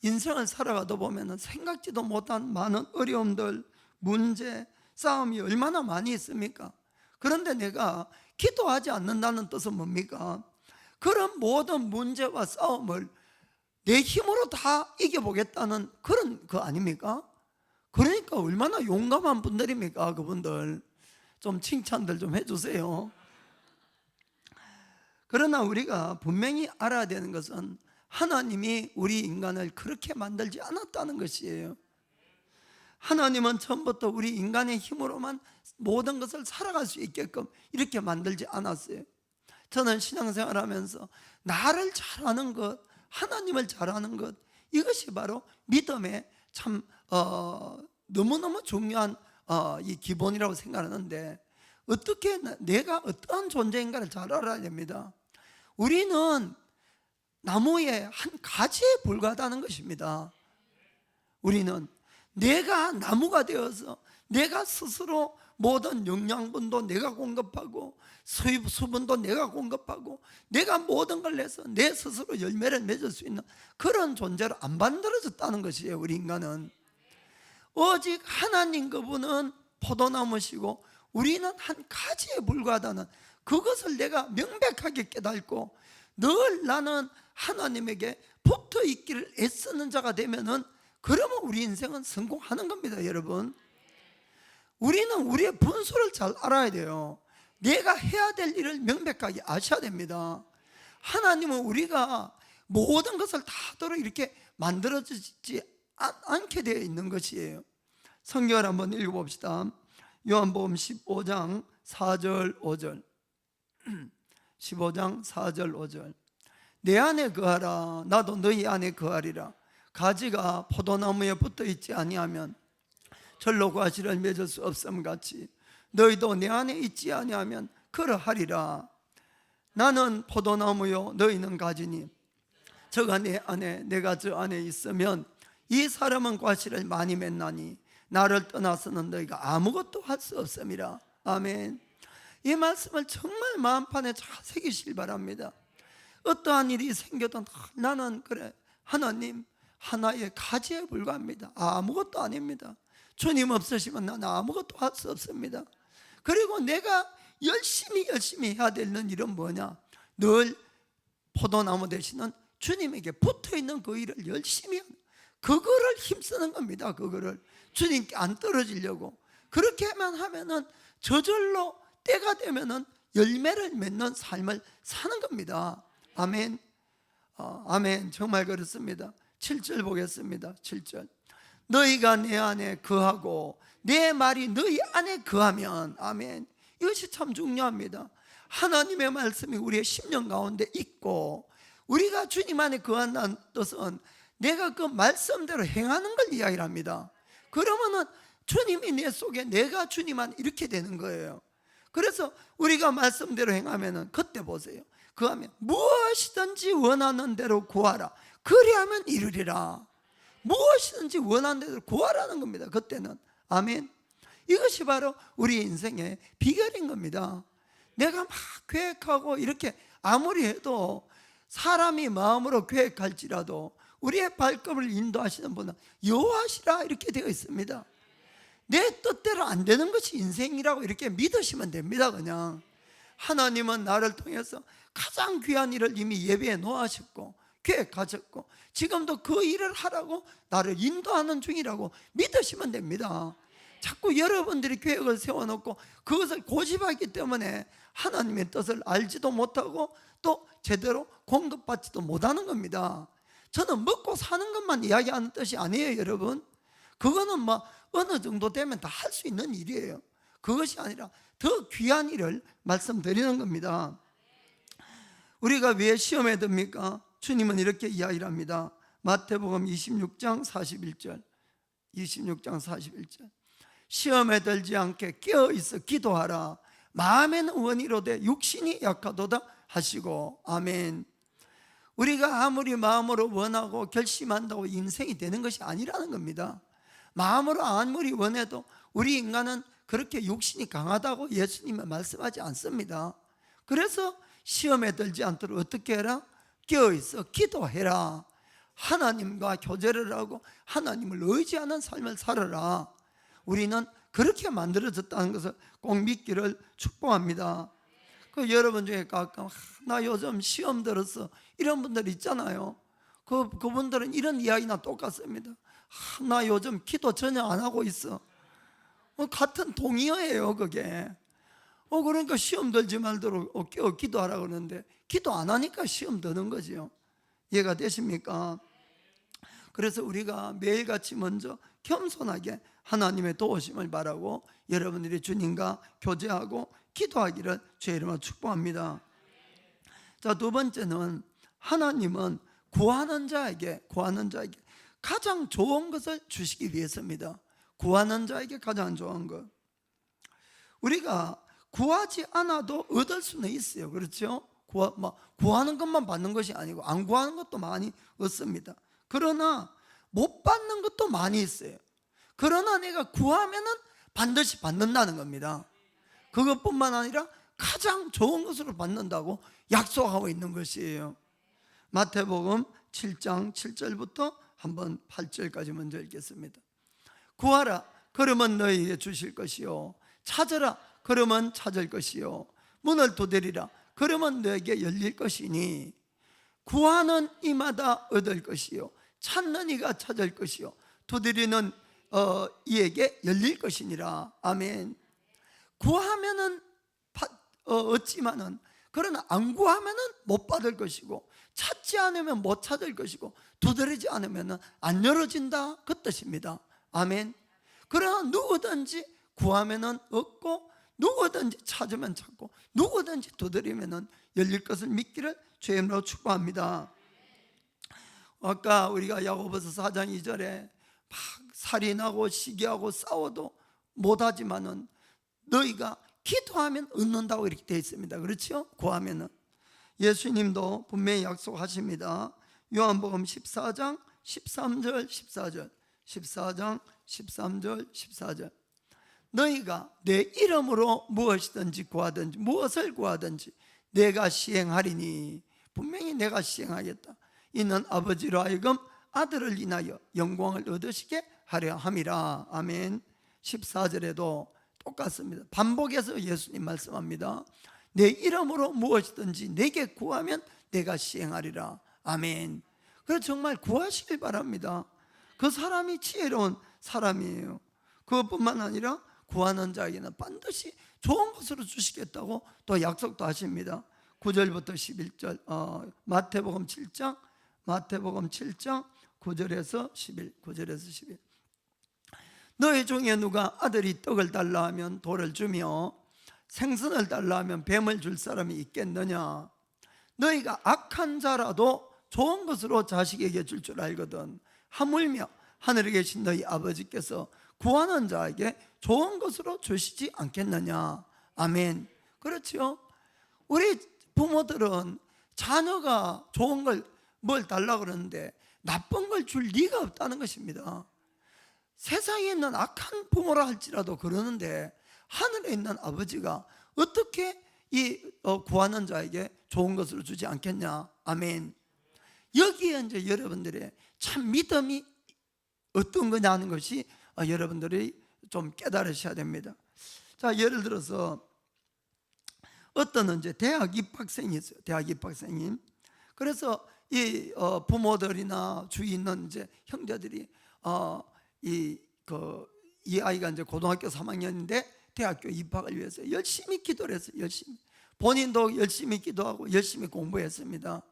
인생을 살아가다 보면 생각지도 못한 많은 어려움들, 문제, 싸움이 얼마나 많이 있습니까? 그런데 내가 기도하지 않는다는 뜻은 뭡니까? 그런 모든 문제와 싸움을 내 힘으로 다 이겨보겠다는 그런 거 아닙니까? 그러니까 얼마나 용감한 분들입니까? 그분들 좀 칭찬들 좀 해주세요. 그러나 우리가 분명히 알아야 되는 것은 하나님이 우리 인간을 그렇게 만들지 않았다는 것이에요. 하나님은 처음부터 우리 인간의 힘으로만 모든 것을 살아갈 수 있게끔 이렇게 만들지 않았어요. 저는 신앙생활 하면서 나를 잘하는 것, 하나님을 잘하는 것, 이것이 바로 믿음의 참 너무너무 중요한 이 기본이라고 생각하는데, 어떻게 내가 어떠한 존재인가를 잘 알아야 됩니다. 우리는 나무의 한 가지에 불과하다는 것입니다. 우리는 내가 나무가 되어서 내가 스스로 모든 영양분도 내가 공급하고 수분도 내가 공급하고 내가 모든 걸 내서 내 스스로 열매를 맺을 수 있는 그런 존재로 안 만들어졌다는 것이에요. 우리 인간은 오직 하나님 그분은 포도나무시고 우리는 한 가지에 불과하다는 그것을 내가 명백하게 깨닫고 늘 나는 하나님에게 붙어 있기를 애쓰는 자가 되면은, 그러면 우리 인생은 성공하는 겁니다. 여러분, 우리는 우리의 분수를 잘 알아야 돼요. 내가 해야 될 일을 명백하게 아셔야 됩니다. 하나님은 우리가 모든 것을 다 하도록 이렇게 만들어지지 않게 되어 있는 것이에요. 성경을 한번 읽어봅시다. 요한복음 15장 4절 5절 15장 4절 5절 내 안에 거하라 나도 너희 안에 거하리라. 가지가 포도나무에 붙어 있지 아니하면 절로 과실을 맺을 수 없음 같이 너희도 내 안에 있지 아니하면 그러하리라. 나는 포도나무요 너희는 가지니 저가 내 안에 내가 저 안에 있으면 이 사람은 과실을 많이 맺나니 나를 떠나서는 너희가 아무것도 할 수 없음이라. 아멘. 이 말씀을 정말 마음판에 잘 새기시길 바랍니다. 어떠한 일이 생겨도 나는 그래 하나님 하나의 가지에 불과합니다. 아무것도 아닙니다. 주님 없으시면 나는 아무것도 할 수 없습니다. 그리고 내가 열심히 해야 되는 일은 뭐냐? 늘 포도나무 되시는 주님에게 붙어있는 그 일을 열심히 하는, 그거를 힘쓰는 겁니다. 그거를 주님께 안 떨어지려고. 그렇게만 하면은 저절로 때가 되면은 열매를 맺는 삶을 사는 겁니다. 아멘. 아멘. 정말 그렇습니다. 7절 보겠습니다. 7절 너희가 내 안에 거하고 내 말이 너희 안에 거하면, 아멘. 이것이 참 중요합니다. 하나님의 말씀이 우리의 심령 가운데 있고 우리가 주님 안에 거한다는 뜻은 내가 그 말씀대로 행하는 걸 이야기를 합니다. 그러면은 주님이 내 속에, 내가 주님 안에 이렇게 되는 거예요. 그래서 우리가 말씀대로 행하면은, 그때 보세요. 그하면 무엇이든지 원하는 대로 구하라. 그리하면 이루리라. 무엇이든지 원하는 대로 구하라는 겁니다. 그때는. 아멘. 이것이 바로 우리 인생의 비결인 겁니다. 내가 막 계획하고 이렇게 아무리 해도 사람이 마음으로 계획할지라도 우리의 발걸음을 인도하시는 분은 여호와시라 이렇게 되어 있습니다. 내 뜻대로 안 되는 것이 인생이라고 이렇게 믿으시면 됩니다. 그냥 하나님은 나를 통해서 가장 귀한 일을 이미 예비해 놓으셨고 계획하셨고 지금도 그 일을 하라고 나를 인도하는 중이라고 믿으시면 됩니다. 자꾸 여러분들이 계획을 세워놓고 그것을 고집하기 때문에 하나님의 뜻을 알지도 못하고 또 제대로 공급받지도 못하는 겁니다. 저는 먹고 사는 것만 이야기하는 뜻이 아니에요, 여러분. 그거는 뭐 어느 정도 되면 다 할 수 있는 일이에요. 그것이 아니라 더 귀한 일을 말씀드리는 겁니다. 우리가 왜 시험에 듭니까? 주님은 이렇게 이야기를 합니다. 마태복음 26장 41절 26장 41절 시험에 들지 않게 깨어있어 기도하라. 마음에는 원이로되 육신이 약하도다 하시고. 아멘. 우리가 아무리 마음으로 원하고 결심한다고 인생이 되는 것이 아니라는 겁니다. 마음으로 아무리 원해도 우리 인간은 그렇게 육신이 강하다고 예수님은 말씀하지 않습니다. 그래서 시험에 들지 않도록 어떻게 해라? 깨어있어 기도해라. 하나님과 교제를 하고 하나님을 의지하는 삶을 살아라. 우리는 그렇게 만들어졌다는 것을 꼭 믿기를 축복합니다. 그 여러분 중에 가끔 나 요즘 시험 들었어 이런 분들 있잖아요. 그분들은 이런 이야기나 똑같습니다. 나 요즘 기도 전혀 안 하고 있어. 같은 동의어예요 그게. 그러니까 시험 들지 말도록 기도하라 그러는데 기도 안 하니까 시험 드는 거죠. 이해가 되십니까? 그래서 우리가 매일같이 먼저 겸손하게 하나님의 도우심을 바라고 여러분들이 주님과 교제하고 기도하기를 주의 이름으로 축복합니다. 자, 두 번째는 하나님은 구하는 자에게 가장 좋은 것을 주시기 위해서입니다. 구하는 자에게 가장 좋은 것. 우리가 구하지 않아도 얻을 수는 있어요. 그렇죠? 구하는 것만 받는 것이 아니고 안 구하는 것도 많이 얻습니다. 그러나 못 받는 것도 많이 있어요. 그러나 내가 구하면은 반드시 받는다는 겁니다. 그것뿐만 아니라 가장 좋은 것으로 받는다고 약속하고 있는 것이에요. 마태복음 7장 7절부터 한번 8절까지 먼저 읽겠습니다. 구하라 그러면 너희에게 주실 것이요 찾으라 그러면 찾을 것이요 문을 두드리라 그러면 너에게 열릴 것이니 구하는 이마다 얻을 것이요 찾는 이가 찾을 것이요 두드리는 이에게 열릴 것이니라. 아멘. 구하면은 얻지만은 그러나 안 구하면은 못 받을 것이고 찾지 않으면 못 찾을 것이고 두드리지 않으면 안 열어진다 그 뜻입니다. 아멘. 그러나 누구든지 구하면은 얻고 누구든지 찾으면 찾고 누구든지 두드리면은 열릴 것을 믿기를 주의 이름으로 축복합니다. 아까 우리가 야고보서 4장 2절에 막 살인하고 시기하고 싸워도 못하지만은 너희가 기도하면 얻는다고 이렇게 되어 있습니다. 그렇죠? 구하면은. 예수님도 분명히 약속하십니다. 요한복음 14장 13절 14절 14장 13절 14절 너희가 내 이름으로 무엇이든지 구하든지 무엇을 구하든지 내가 시행하리니 분명히 내가 시행하겠다. 이는 아버지로 하여금 아들을 인하여 영광을 얻으시게 하려 함이라. 아멘. 14절에도 똑같습니다. 반복해서 예수님 말씀합니다. 내 이름으로 무엇이든지 내게 구하면 내가 시행하리라. 아멘. 그래서 정말 구하시길 바랍니다. 그 사람이 지혜로운 사람이에요. 그것뿐만 아니라 구하는 자에게는 반드시 좋은 것으로 주시겠다고 또 약속도 하십니다. 9절부터 11절 마태복음 7장 9절에서 11 9절에서 11 너희 중에 누가 아들이 떡을 달라 하면 돌을 주며 생선을 달라 하면 뱀을 줄 사람이 있겠느냐? 너희가 악한 자라도 좋은 것으로 자식에게 줄 줄 알거든. 하물며 하늘에 계신 너희 아버지께서 구하는 자에게 좋은 것으로 주시지 않겠느냐? 아멘. 그렇죠? 우리 부모들은 자녀가 좋은 걸 뭘 달라고 그러는데 나쁜 걸 줄 리가 없다는 것입니다. 세상에 있는 악한 부모라 할지라도 그러는데 하늘에 있는 아버지가 어떻게 이 구하는 자에게 좋은 것으로 주지 않겠냐? 아멘. 여기에 이제 여러분들의 참 믿음이 어떤 거냐 하는 것이 여러분들이 좀 깨달으셔야 됩니다. 자, 예를 들어서 어떤 이제 대학 입학생이 있어요. 대학 입학생이. 그래서 이 부모들이나 주위 있는 이제 형제들이 이 아이가 이제 고등학교 3학년인데 대학교 입학을 위해서 열심히 기도를 했어요. 열심히. 본인도 열심히 기도하고 열심히 공부했습니다.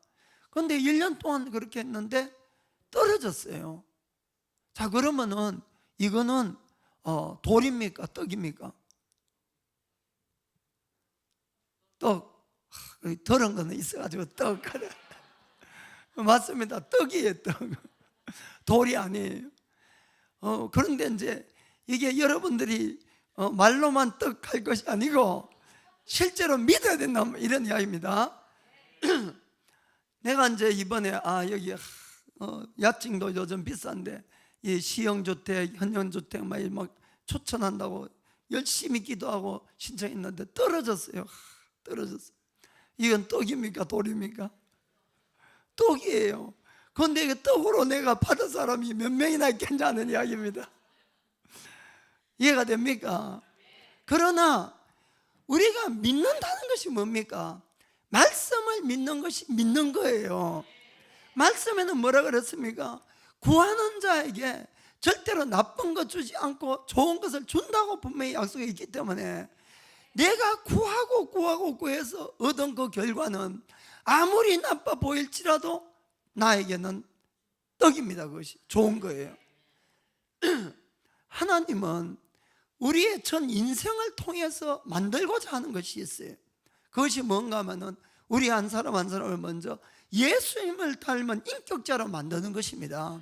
그런데 1년 동안 그렇게 했는데 떨어졌어요. 자, 그러면은 이거는 돌입니까? 떡입니까? 떡. 더러운 거는 있어가지고 떡. 맞습니다. 떡이에요, 떡. 돌이 아니에요. 그런데 이제 이게 여러분들이 말로만 떡 할 것이 아니고 실제로 믿어야 된다, 이런 이야기입니다. 내가 이제 이번에 여기 야증도 요즘 비싼데 이 시형주택, 현형주택 막 추천한다고 열심히 기도하고 신청했는데 떨어졌어요. 떨어졌어요. 이건 떡입니까? 돌입니까? 떡이에요. 그런데 이 떡으로 내가 받은 사람이 몇 명이나 있겠냐는 이야기입니다. 이해가 됩니까? 그러나 우리가 믿는다는 것이 뭡니까? 말씀을 믿는 것이 믿는 거예요. 말씀에는 뭐라 그랬습니까? 구하는 자에게 절대로 나쁜 것 주지 않고 좋은 것을 준다고 분명히 약속이 있기 때문에 내가 구하고 구해서 얻은 그 결과는 아무리 나빠 보일지라도 나에게는 떡입니다. 그것이 좋은 거예요. 하나님은 우리의 전 인생을 통해서 만들고자 하는 것이 있어요. 그것이 뭔가 하면은 우리 한 사람 한 사람을 먼저 예수님을 닮은 인격자로 만드는 것입니다.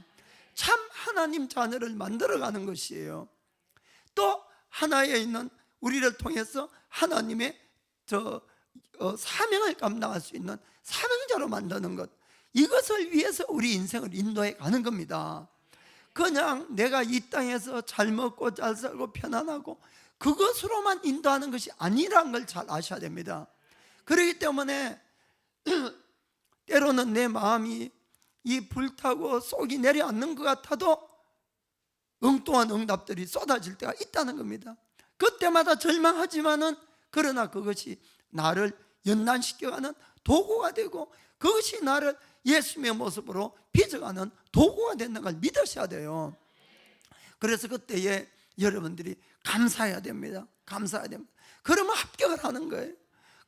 참 하나님 자녀를 만들어가는 것이에요. 또 하나에 있는 우리를 통해서 하나님의 사명을 감당할 수 있는 사명자로 만드는 것, 이것을 위해서 우리 인생을 인도해 가는 겁니다. 그냥 내가 이 땅에서 잘 먹고 잘 살고 편안하고 그것으로만 인도하는 것이 아니라는 걸 잘 아셔야 됩니다. 그렇기 때문에 때로는 내 마음이 이 불타고 쏙이 내려앉는 것 같아도 엉뚱한 응답들이 쏟아질 때가 있다는 겁니다. 그때마다 절망하지만은 그러나 그것이 나를 연단시켜가는 도구가 되고 그것이 나를 예수님의 모습으로 빚어가는 도구가 된다는 걸 믿으셔야 돼요. 그래서 그때에 여러분들이 감사해야 됩니다. 감사해야 됩니다. 그러면 합격을 하는 거예요.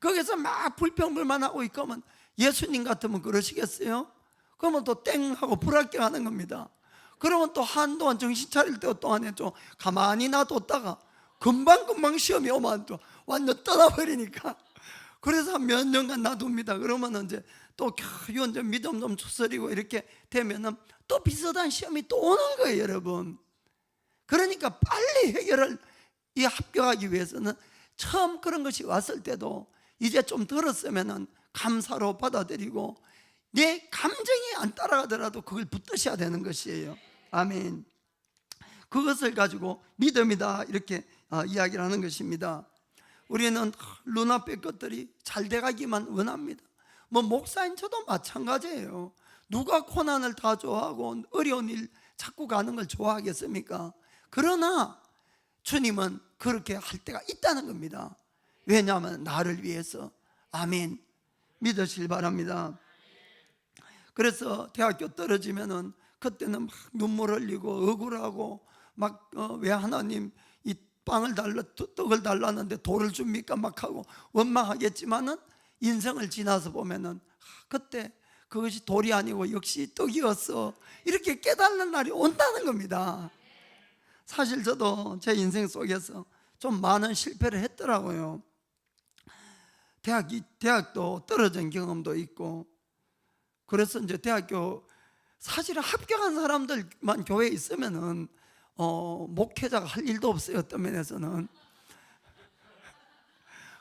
거기서 막 불평불만하고 있으면 예수님 같으면 그러시겠어요? 그러면 또 땡 하고 불합격하는 겁니다. 그러면 또 한동안 정신 차릴 때 동안에 좀 가만히 놔뒀다가 금방 시험이 오면 또 완전 떠나버리니까 그래서 몇 년간 놔둡니다. 그러면 이제 또 겨우 이제 믿음 좀 추스리고 이렇게 되면은 또 비슷한 시험이 또 오는 거예요, 여러분. 그러니까 빨리 해결을 합격하기 위해서는 처음 그런 것이 왔을 때도 이제 좀 들었으면은 감사로 받아들이고 내 감정이 안 따라가더라도 그걸 붙드셔야 되는 것이에요. 아멘. 그것을 가지고 믿음이다 이렇게 이야기를 하는 것입니다. 우리는 눈앞의 것들이 잘 돼가기만 원합니다. 뭐 목사인 저도 마찬가지예요. 누가 고난을 다 좋아하고 어려운 일 찾고 가는 걸 좋아하겠습니까? 그러나 주님은 그렇게 할 때가 있다는 겁니다. 왜냐하면 나를 위해서. 아멘. 믿으실 바랍니다. 그래서 대학교 떨어지면은 그때는 막 눈물 흘리고 억울하고 막 왜 하나님 이 빵을 달라 떡을 달라는데 돌을 줍니까 막 하고 원망하겠지만은 인생을 지나서 보면은 그때 그것이 돌이 아니고 역시 떡이었어 이렇게 깨닫는 날이 온다는 겁니다. 사실 저도 제 인생 속에서 좀 많은 실패를 했더라고요. 대학도 떨어진 경험도 있고, 그래서 이제 대학교 사실 합격한 사람들만 교회에 있으면은 목회자가 할 일도 없어요, 어떤 면에서는.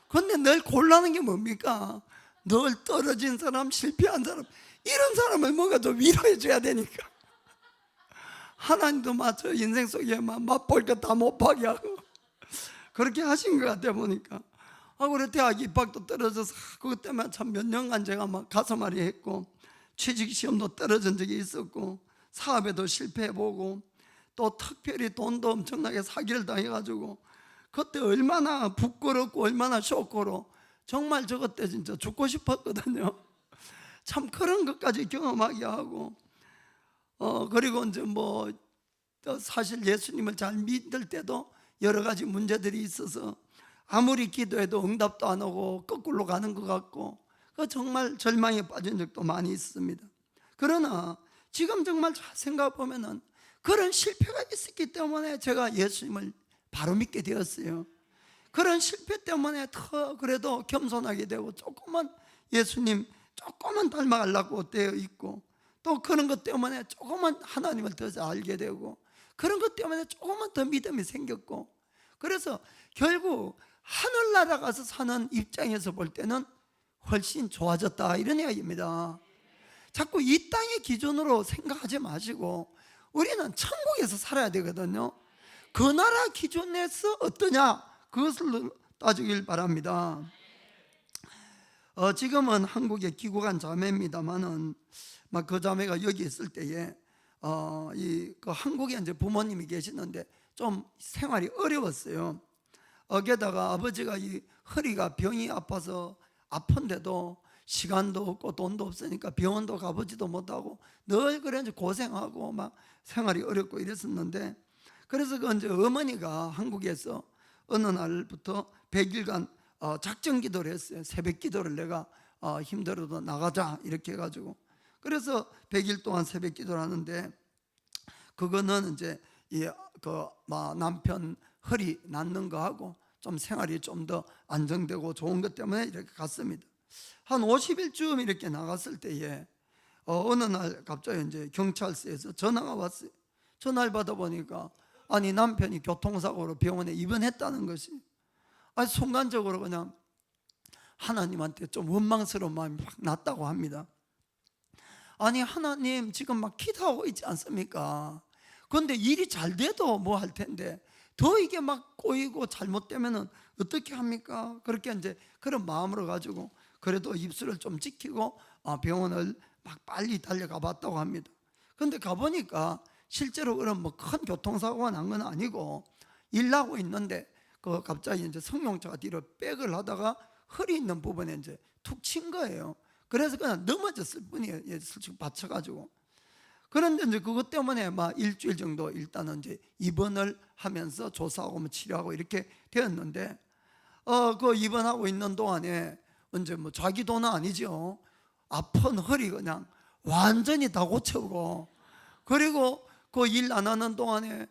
근데 늘 곤란한 게 뭡니까? 늘 떨어진 사람, 실패한 사람, 이런 사람을 뭔가 좀 위로해 줘야 되니까 하나님도 맞죠. 인생 속에 맛볼 거 다 못 파게 하고 그렇게 하신 것 같아 보니까. 그래 대학 입학도 떨어져서 그것 때문에 참 몇 년간 제가 막 가슴앓이 했고, 취직 시험도 떨어진 적이 있었고, 사업에도 실패해보고, 또 특별히 돈도 엄청나게 사기를 당해가지고 그때 얼마나 부끄럽고 얼마나 쇼크로, 정말 저것 때 진짜 죽고 싶었거든요. 참 그런 것까지 경험하게 하고, 그리고 이제 뭐 사실 예수님을 잘 믿을 때도 여러 가지 문제들이 있어서 아무리 기도해도 응답도 안 오고 거꾸로 가는 것 같고, 정말 절망에 빠진 적도 많이 있습니다. 그러나 지금 정말 잘 생각해 보면은 그런 실패가 있었기 때문에 제가 예수님을 바로 믿게 되었어요. 그런 실패 때문에 더 그래도 겸손하게 되고, 조금만 예수님 조금만 닮아가려고 되어 있고, 또 그런 것 때문에 조금만 하나님을 더 잘 알게 되고, 그런 것 때문에 조금만 더 믿음이 생겼고, 그래서 결국 하늘나라 가서 사는 입장에서 볼 때는 훨씬 좋아졌다, 이런 이야기입니다. 자꾸 이 땅의 기준으로 생각하지 마시고 우리는 천국에서 살아야 되거든요. 그 나라 기준에서 어떠냐, 그것을 따지길 바랍니다. 지금은 한국에 귀국한 자매입니다만은 막 그 자매가 여기 있을 때에 그 한국에 이제 부모님이 계시는데 좀 생활이 어려웠어요. 게다가 아버지가 이 허리가 병이 아파서 아픈데도 시간도 없고 돈도 없으니까 병원도 가보지도 못하고 늘 그래 고생하고 막 생활이 어렵고 이랬었는데, 그래서 그 이제 어머니가 한국에서 어느 날부터 100일간 작정 기도를 했어요. 새벽 기도를 내가 힘들어도 나가자 이렇게 해가지고, 그래서 100일 동안 새벽 기도를 하는데, 그거는 이제 남편 허리 낫는 거 하고 좀 생활이 좀 더 안정되고 좋은 것 때문에 이렇게 갔습니다. 한 50일쯤 이렇게 나갔을 때에 어느 날 갑자기 이제 경찰서에서 전화가 왔어요. 전화를 받아보니까 아니 남편이 교통사고로 병원에 입원했다는 것이, 순간적으로 그냥 하나님한테 좀 원망스러운 마음이 확 났다고 합니다. 아니 하나님 지금 막 기도하고 있지 않습니까? 그런데 일이 잘 돼도 뭐 할 텐데 더 이게 막 꼬이고 잘못되면은 어떻게 합니까? 그렇게 이제 그런 마음으로 가지고 그래도 입술을 좀 지키고 병원을 막 빨리 달려가 봤다고 합니다. 그런데 가보니까 실제로 그런 뭐 큰 교통사고가 난 건 아니고, 일하고 있는데 갑자기 이제 승용차가 뒤로 백을 하다가 허리 있는 부분에 이제 툭 친 거예요. 그래서 그냥 넘어졌을 뿐이에요. 슬쩍 받쳐가지고. 그런데 이제 그것 때문에 막 일주일 정도 일단은 이제 입원을 하면서 조사하고 뭐 치료하고 이렇게 되었는데, 그 입원하고 있는 동안에 이제 뭐 자기 돈은 아니죠. 아픈 허리 그냥 완전히 다 고쳐고, 그리고 그 일 안 하는 동안에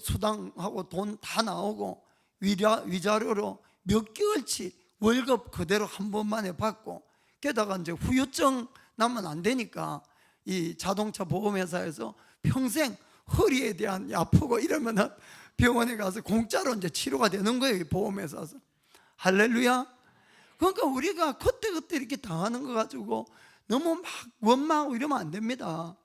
수당하고 돈 다 나오고 위자료로 몇 개월치 월급 그대로 한 번만에 받고, 게다가 이제 후유증 나면 안 되니까 이 자동차 보험회사에서 평생 허리에 대한 아프고 이러면은 병원에 가서 공짜로 이제 치료가 되는 거예요, 보험회사에서. 할렐루야. 그러니까 우리가 그때 이렇게 당하는 거 가지고 너무 막 원망하고 이러면 안 됩니다.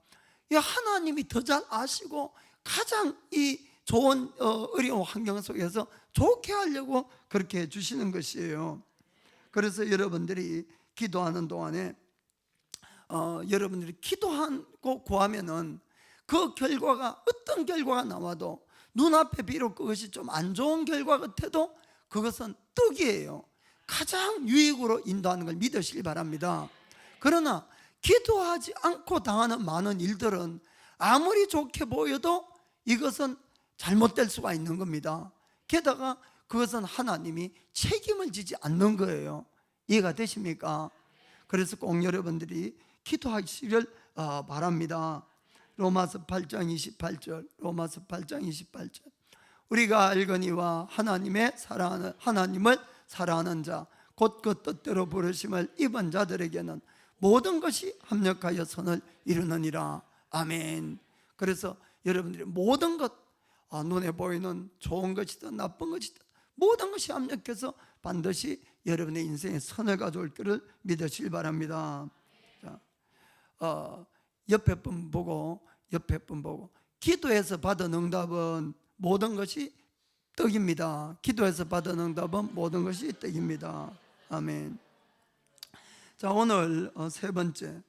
하나님이 더 잘 아시고 가장 이 좋은 어려운 환경 속에서 좋게 하려고 그렇게 해주시는 것이에요. 그래서 여러분들이 기도하는 동안에 여러분들이 기도하고 구하면은 그 결과가 어떤 결과가 나와도, 눈앞에 비록 그것이 좀 안 좋은 결과 같아도 그것은 떡이에요. 가장 유익으로 인도하는 걸 믿으시기 바랍니다. 그러나 기도하지 않고 당하는 많은 일들은 아무리 좋게 보여도 이것은 잘못될 수가 있는 겁니다. 게다가 그것은 하나님이 책임을 지지 않는 거예요. 이해가 되십니까? 그래서 꼭 여러분들이 기도하시기를 바랍니다. 로마서 8장 28절, 로마서 8장 28절. 우리가 알거니와 하나님을 사랑하는 자, 곧 그 뜻대로 부르심을 입은 자들에게는 모든 것이 합력하여 선을 이루느니라. 아멘. 그래서 여러분들이 모든 것, 눈에 보이는 좋은 것이든 나쁜 것이든 모든 것이 합력해서 반드시 여러분의 인생에 선을 가져올 것을 믿으시길 바랍니다. 자, 옆에 분 보고 기도해서 받은 응답은 모든 것이 떡입니다. 기도해서 받은 응답은 모든 것이 떡입니다. 아멘. 자, 오늘 세 번째,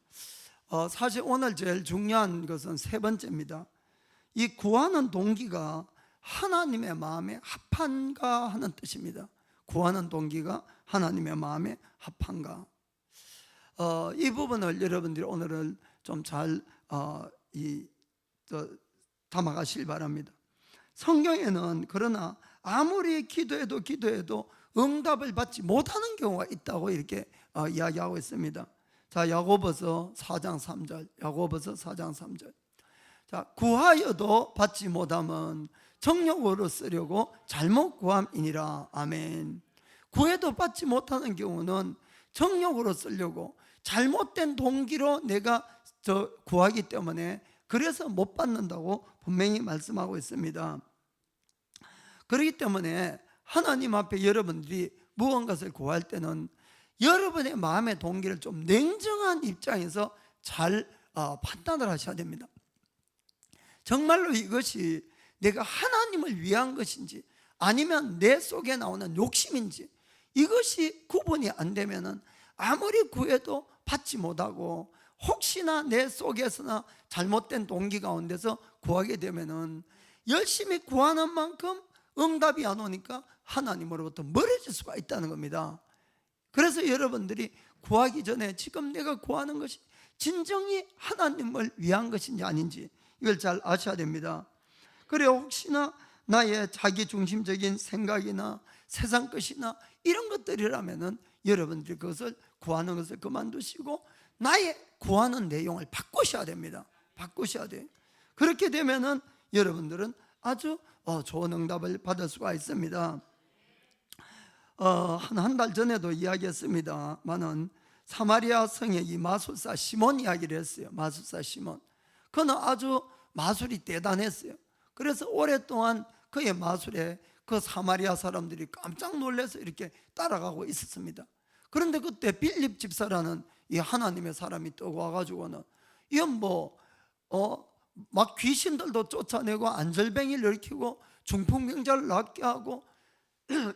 사실 오늘 제일 중요한 것은 세 번째입니다. 이 구하는 동기가 하나님의 마음에 합한가 하는 뜻입니다. 구하는 동기가 하나님의 마음에 합한가. 이 부분을 여러분들이 오늘은 좀 잘 담아가시길 바랍니다. 성경에는 그러나 아무리 기도해도 응답을 받지 못하는 경우가 있다고 이렇게 이야기하고 있습니다. 자, 야고보서 4장 3절, 야고보서 4장 3절. 자, 구하여도 받지 못함은 정욕으로 쓰려고 잘못 구함이니라. 아멘. 구해도 받지 못하는 경우는 정욕으로 쓰려고 잘못된 동기로 내가 구하기 때문에 그래서 못 받는다고 분명히 말씀하고 있습니다. 그렇기 때문에 하나님 앞에 여러분들이 무언가를 구할 때는 여러분의 마음의 동기를 좀 냉정한 입장에서 잘 판단을 하셔야 됩니다. 정말로 이것이 내가 하나님을 위한 것인지 아니면 내 속에 나오는 욕심인지 이것이 구분이 안 되면은 아무리 구해도 받지 못하고 혹시나 내 속에서나 잘못된 동기 가운데서 구하게 되면은 열심히 구하는 만큼 응답이 안 오니까 하나님으로부터 멀어질 수가 있다는 겁니다. 그래서 여러분들이 구하기 전에 지금 내가 구하는 것이 진정히 하나님을 위한 것인지 아닌지 이걸 잘 아셔야 됩니다. 그래요, 혹시나 나의 자기중심적인 생각이나 세상 것이나 이런 것들이라면은 여러분들이 그것을 구하는 것을 그만두시고 나의 구하는 내용을 바꾸셔야 됩니다. 바꾸셔야 돼요. 그렇게 되면은 여러분들은 아주 좋은 응답을 받을 수가 있습니다. 한 달 전에도 이야기했습니다만은 사마리아 성의 이 마술사 시몬 이야기를 했어요. 마술사 시몬. 그는 아주 마술이 대단했어요. 그래서 오랫동안 그의 마술에 그 사마리아 사람들이 깜짝 놀라서 이렇게 따라가고 있었습니다. 그런데 그때 빌립 집사라는 이 하나님의 사람이 떠고 와가지고는 이건 막 귀신들도 쫓아내고 안절뱅이를 일으키고 중풍병자를 낫게 하고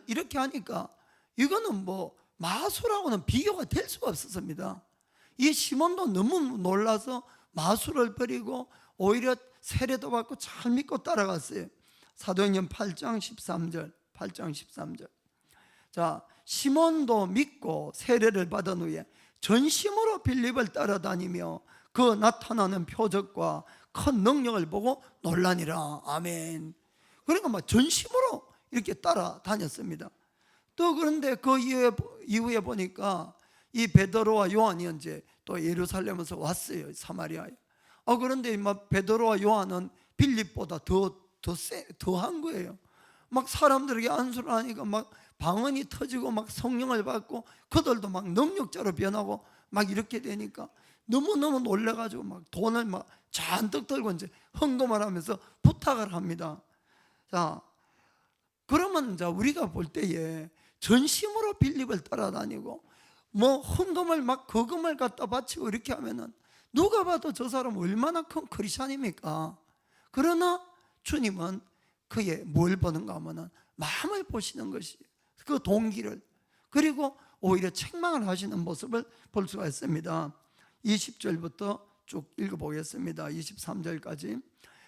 이렇게 하니까 이거는 마술하고는 비교가 될 수가 없었습니다. 이 시몬도 너무 놀라서 마술을 버리고 오히려 세례도 받고 잘 믿고 따라갔어요. 사도행전 8장 13절. 자, 시몬도 믿고 세례를 받은 후에 전심으로 빌립을 따라다니며 그 나타나는 표적과 큰 능력을 보고 놀라니라. 아멘. 그러니까 막 전심으로 이렇게 따라다녔습니다. 또 그런데 그 이후에 보니까 이 베드로와 요한이 이제 또 예루살렘에서 왔어요. 사마리아에. 그런데 막 베드로와 요한은 빌립보다 더한 거예요. 막 사람들에게 안수를 하니까 막 방언이 터지고 막 성령을 받고 그들도 막 능력자로 변하고 막 이렇게 되니까 너무너무 놀래가지고 막 돈을 막 잔뜩 들고 이제 헌금을 하면서 부탁을 합니다. 자, 그러면 이제 우리가 볼 때에 전심으로 빌립을 따라다니고 헌금을 막 거금을 갖다 바치고 이렇게 하면은 누가 봐도 저 사람 얼마나 큰 크리스찬입니까? 그러나 주님은 그의 뭘 보는가 하면은 마음을 보시는 것이 그 동기를, 그리고 오히려 책망을 하시는 모습을 볼 수가 있습니다. 20절부터 쭉 읽어보겠습니다. 23절까지.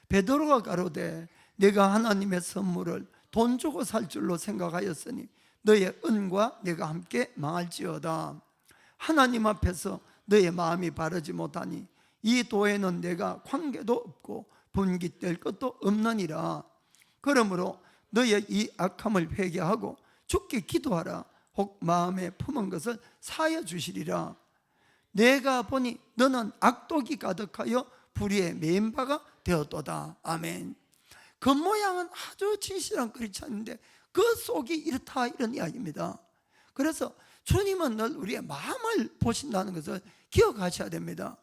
베드로가 가로되 내가 하나님의 선물을 돈 주고 살 줄로 생각하였으니 너의 은과 내가 함께 망할지어다. 하나님 앞에서 너의 마음이 바르지 못하니 이 도에는 내가 관계도 없고 분깃될 것도 없느니라. 그러므로 너의 이 악함을 회개하고 주께 기도하라. 혹 마음에 품은 것을 사하여 주시리라. 내가 보니 너는 악독이 가득하여 불의에 매인 바가 되었도다. 아멘. 겉모양은 아주 진실한 크리스찬인데 그 속이 이렇다, 이런 이야기입니다. 그래서 주님은 늘 우리의 마음을 보신다는 것을 기억하셔야 됩니다.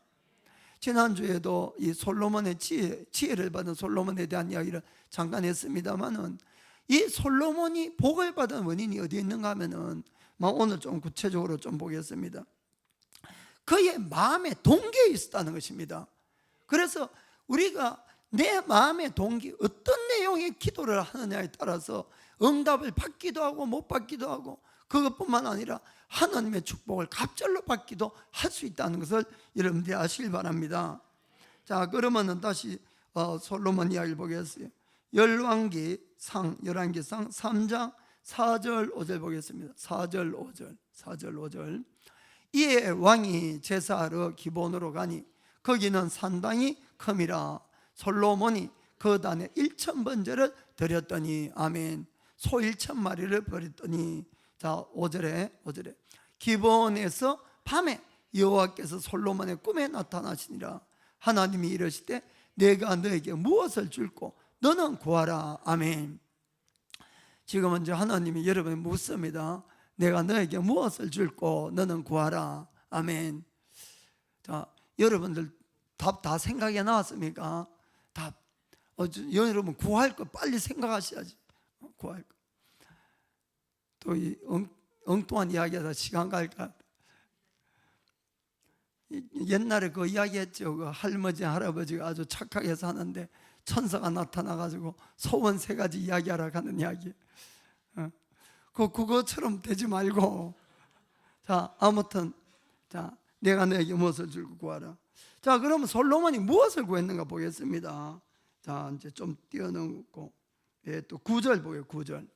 지난주에도 이 솔로몬의 지혜를 받은 솔로몬에 대한 이야기를 잠깐 했습니다만은, 이 솔로몬이 복을 받은 원인이 어디에 있는가 하면은, 오늘 좀 구체적으로 좀 보겠습니다. 그의 마음의 동기에 있었다는 것입니다. 그래서 우리가 내 마음의 동기, 어떤 내용의 기도를 하느냐에 따라서 응답을 받기도 하고 못 받기도 하고, 그것뿐만 아니라 하나님의 축복을 갑절로 받기도 할 수 있다는 것을 여러분들이 아시길 바랍니다. 자, 그러면은 다시 솔로몬 이야기를 보겠어요. 열왕기상 3장 4절 5절 보겠습니다. 4절 5절. 이에 왕이 제사하러 기본으로 가니 거기는 산당이 큼이라. 솔로몬이 그 단에 1,000번제를 드렸더니, 아멘. 소 1,000마리를 버렸더니, 자 5절에 기본에서 밤에 여호와께서 솔로몬의 꿈에 나타나시니라. 하나님이 이르시되 내가 너에게 무엇을 줄고 너는 구하라. 아멘. 지금은 이제 하나님이 여러분이 묻습니다. 내가 너에게 무엇을 줄고 너는 구하라. 아멘. 자, 여러분들 답 다 생각이 나왔습니까? 답. 여러분 구할 거 빨리 생각하셔야지. 구할 거. 또 이 엉뚱한 이야기하다 시간 갈까? 옛날에 그 이야기했죠. 그 할아버지가 아주 착하게 사는데 천사가 나타나가지고 소원 3가지 이야기하라 하는 이야기. 그거처럼 되지 말고, 자 아무튼, 자 내가 너에게 무엇을 줄고 구하라. 자, 그러면 솔로몬이 무엇을 구했는가 보겠습니다. 자, 이제 좀 띄워놓고, 또 9절 보게요. 9절.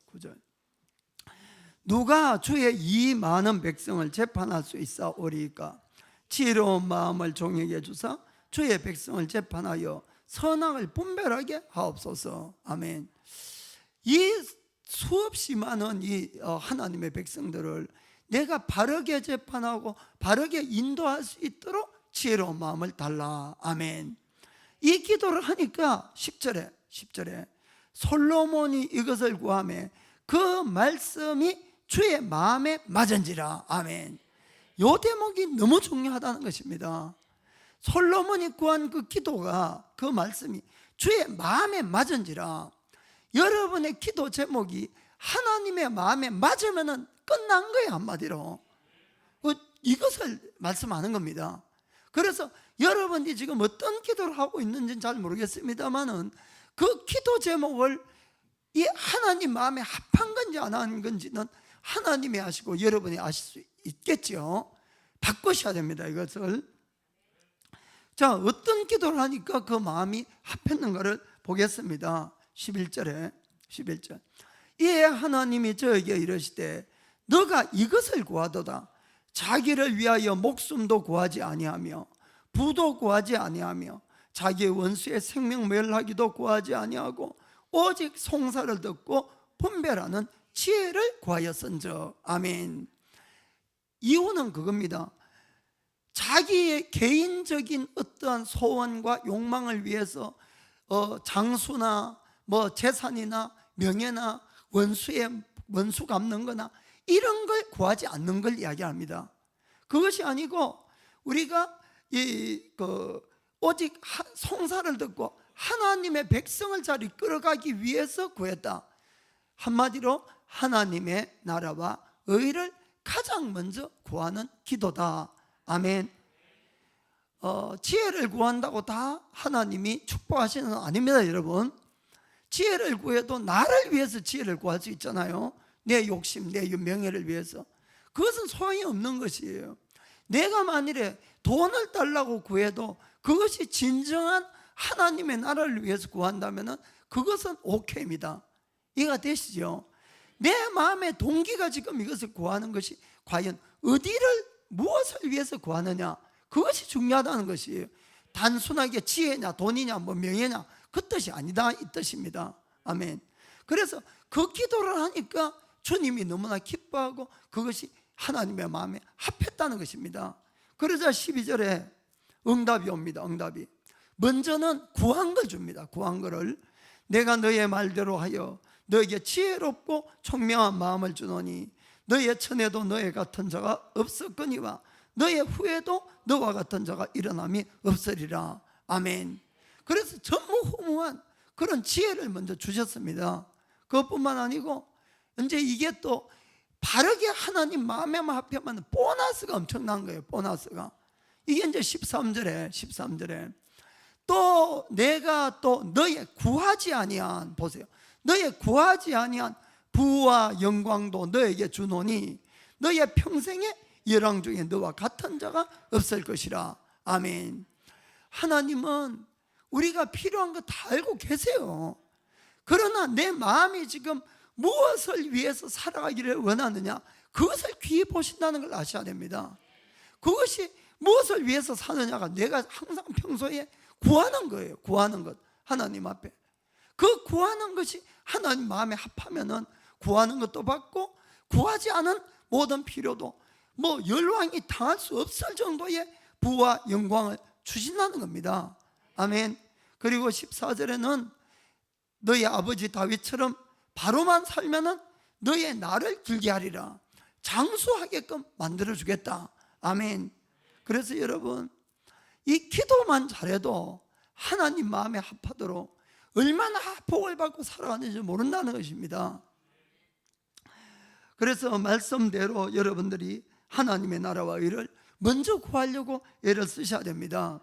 누가 주의 이 많은 백성을 재판할 수 있사오리까? 지혜로운 마음을 종에게 주사 주의 백성을 재판하여 선악을 분별하게 하옵소서. 아멘. 이 수없이 많은 이 하나님의 백성들을 내가 바르게 재판하고 바르게 인도할 수 있도록 지혜로운 마음을 달라. 아멘. 이 기도를 하니까 10절에 솔로몬이 이것을 구하매 그 말씀이 주의 마음에 맞은지라. 아멘. 이 대목이 너무 중요하다는 것입니다. 솔로몬이 구한 그 기도가, 그 말씀이 주의 마음에 맞은지라. 여러분의 기도 제목이 하나님의 마음에 맞으면 끝난 거예요. 한마디로 이것을 말씀하는 겁니다. 그래서 여러분이 지금 어떤 기도를 하고 있는지는 잘 모르겠습니다만은 그 기도 제목을 이 하나님 마음에 합한 건지 안 한 건지는 하나님이 아시고 여러분이 아실 수 있겠죠. 바꾸셔야 됩니다, 이것을. 자, 어떤 기도를 하니까 그 마음이 합했는가를 보겠습니다. 11절. 이에 하나님이 저에게 이르시되 너가 이것을 구하도다. 자기를 위하여 목숨도 구하지 아니하며 부도 구하지 아니하며 자기의 원수의 생명 멸하기도 구하지 아니하고 오직 송사를 듣고 분별하는 지혜를 구하였은즉. 아멘. 이유는 그겁니다. 자기의 개인적인 어떠한 소원과 욕망을 위해서 장수나 재산이나 명예나 원수 갚는 거나 이런 걸 구하지 않는 걸 이야기합니다. 그것이 아니고 우리가 오직 송사를 듣고 하나님의 백성을 잘 이끌어가기 위해서 구했다. 한마디로 하나님의 나라와 의를 가장 먼저 구하는 기도다. 아멘. 지혜를 구한다고 다 하나님이 축복하시는 건 아닙니다, 여러분. 지혜를 구해도 나를 위해서 지혜를 구할 수 있잖아요. 내 욕심, 내 명예를 위해서. 그것은 소용이 없는 것이에요. 내가 만일에 돈을 달라고 구해도 그것이 진정한 하나님의 나라를 위해서 구한다면 그것은 오케이입니다. 이해가 되시죠? 내 마음의 동기가 지금 이것을 구하는 것이 과연 어디를, 무엇을 위해서 구하느냐, 그것이 중요하다는 것이에요. 단순하게 지혜냐 돈이냐 명예냐 그 뜻이 아니다, 이 뜻입니다. 아멘. 그래서 그 기도를 하니까 주님이 너무나 기뻐하고 그것이 하나님의 마음에 합했다는 것입니다. 그러자 12절에 응답이 옵니다. 응답이. 먼저는 구한 걸 줍니다. 구한 거를 내가 너의 말대로 하여 너에게 지혜롭고 총명한 마음을 주노니 너의 전에도 너의 같은 자가 없었거니와 너의 후에도 너와 같은 자가 일어남이 없으리라. 아멘. 그래서 전무후무한 그런 지혜를 먼저 주셨습니다. 그것뿐만 아니고 이제 이게 또 바르게 하나님 마음에만 합하면 보너스가 엄청난 거예요. 보너스가 이게 이제 13절에 또 내가 또 너의 구하지 아니한, 보세요, 너의 구하지 아니한 부와 영광도 너에게 주노니 너의 평생에 열왕 중에 너와 같은 자가 없을 것이라. 아멘. 하나님은 우리가 필요한 거 다 알고 계세요. 그러나 내 마음이 지금 무엇을 위해서 살아가기를 원하느냐, 그것을 귀히 보신다는 걸 아셔야 됩니다. 그것이 무엇을 위해서 사느냐가 내가 항상 평소에 구하는 거예요. 구하는 것, 하나님 앞에 그 구하는 것이 하나님 마음에 합하면은 구하는 것도 받고 구하지 않은 모든 필요도 뭐 열왕이 당할 수 없을 정도의 부와 영광을 주신다는 겁니다. 아멘. 그리고 14절에는 너희 아버지 다윗처럼 바로만 살면은 너의 날을 길게 하리라. 장수하게끔 만들어 주겠다. 아멘. 그래서 여러분, 이 기도만 잘해도 하나님 마음에 합하도록 얼마나 복을 받고 살아가는지 모른다는 것입니다. 그래서 말씀대로 여러분들이 하나님의 나라와 의를 먼저 구하려고 애를 쓰셔야 됩니다.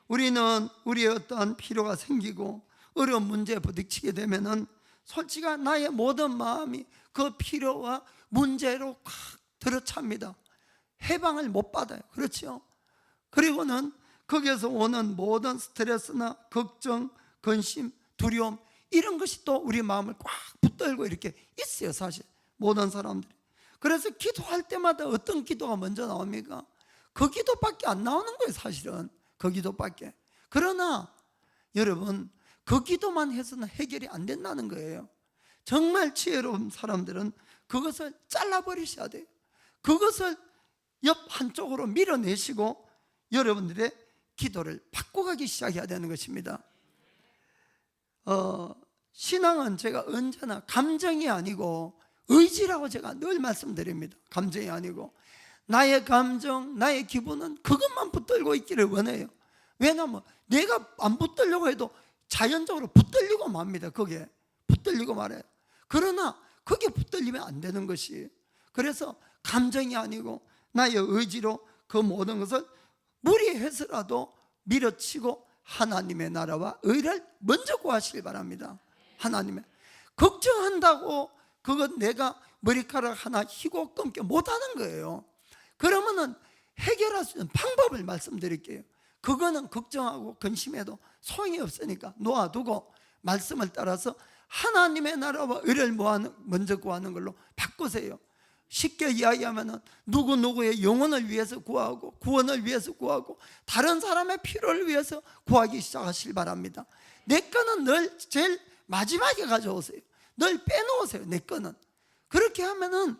우리는 우리의 어떠한 필요가 생기고 어려운 문제에 부딪히게 되면은 솔직히 나의 모든 마음이 그 필요와 문제로 꽉 들어찹니다. 해방을 못 받아요. 그렇죠? 그리고는 거기에서 오는 모든 스트레스나 걱정, 근심, 두려움, 이런 것이 또 우리 마음을 꽉 붙들고 이렇게 있어요. 사실 모든 사람들이. 그래서 기도할 때마다 어떤 기도가 먼저 나옵니까? 그 기도밖에 안 나오는 거예요. 사실은 그 기도밖에. 그러나 여러분, 그 기도만 해서는 해결이 안 된다는 거예요. 정말 지혜로운 사람들은 그것을 잘라버리셔야 돼요. 그것을 옆 한쪽으로 밀어내시고 여러분들의 기도를 바꿔가기 시작해야 되는 것입니다. 신앙은 제가 언제나 감정이 아니고 의지라고 제가 늘 말씀드립니다. 감정이 아니고 나의 감정, 나의 기분은 그것만 붙들고 있기를 원해요. 왜냐하면 내가 안 붙들려고 해도 자연적으로 붙들리고 맙니다. 거기에 붙들리고 말해요. 그러나 거기에 붙들리면 안 되는 것이, 그래서 감정이 아니고 나의 의지로 그 모든 것을 무리해서라도 밀어치고 하나님의 나라와 의를 먼저 구하시기 바랍니다. 하나님의, 걱정한다고 그건 내가 머리카락 하나 희고 끊게 못하는 거예요. 그러면은 해결할 수 있는 방법을 말씀드릴게요. 그거는 걱정하고 근심해도 소용이 없으니까 놓아두고 말씀을 따라서 하나님의 나라와 의를 먼저 구하는 걸로 바꾸세요. 쉽게 이야기하면 누구누구의 영혼을 위해서 구하고 구원을 위해서 구하고 다른 사람의 필요를 위해서 구하기 시작하시길 바랍니다. 내 거는 늘 제일 마지막에 가져오세요. 늘 빼놓으세요. 내 거는. 그렇게 하면은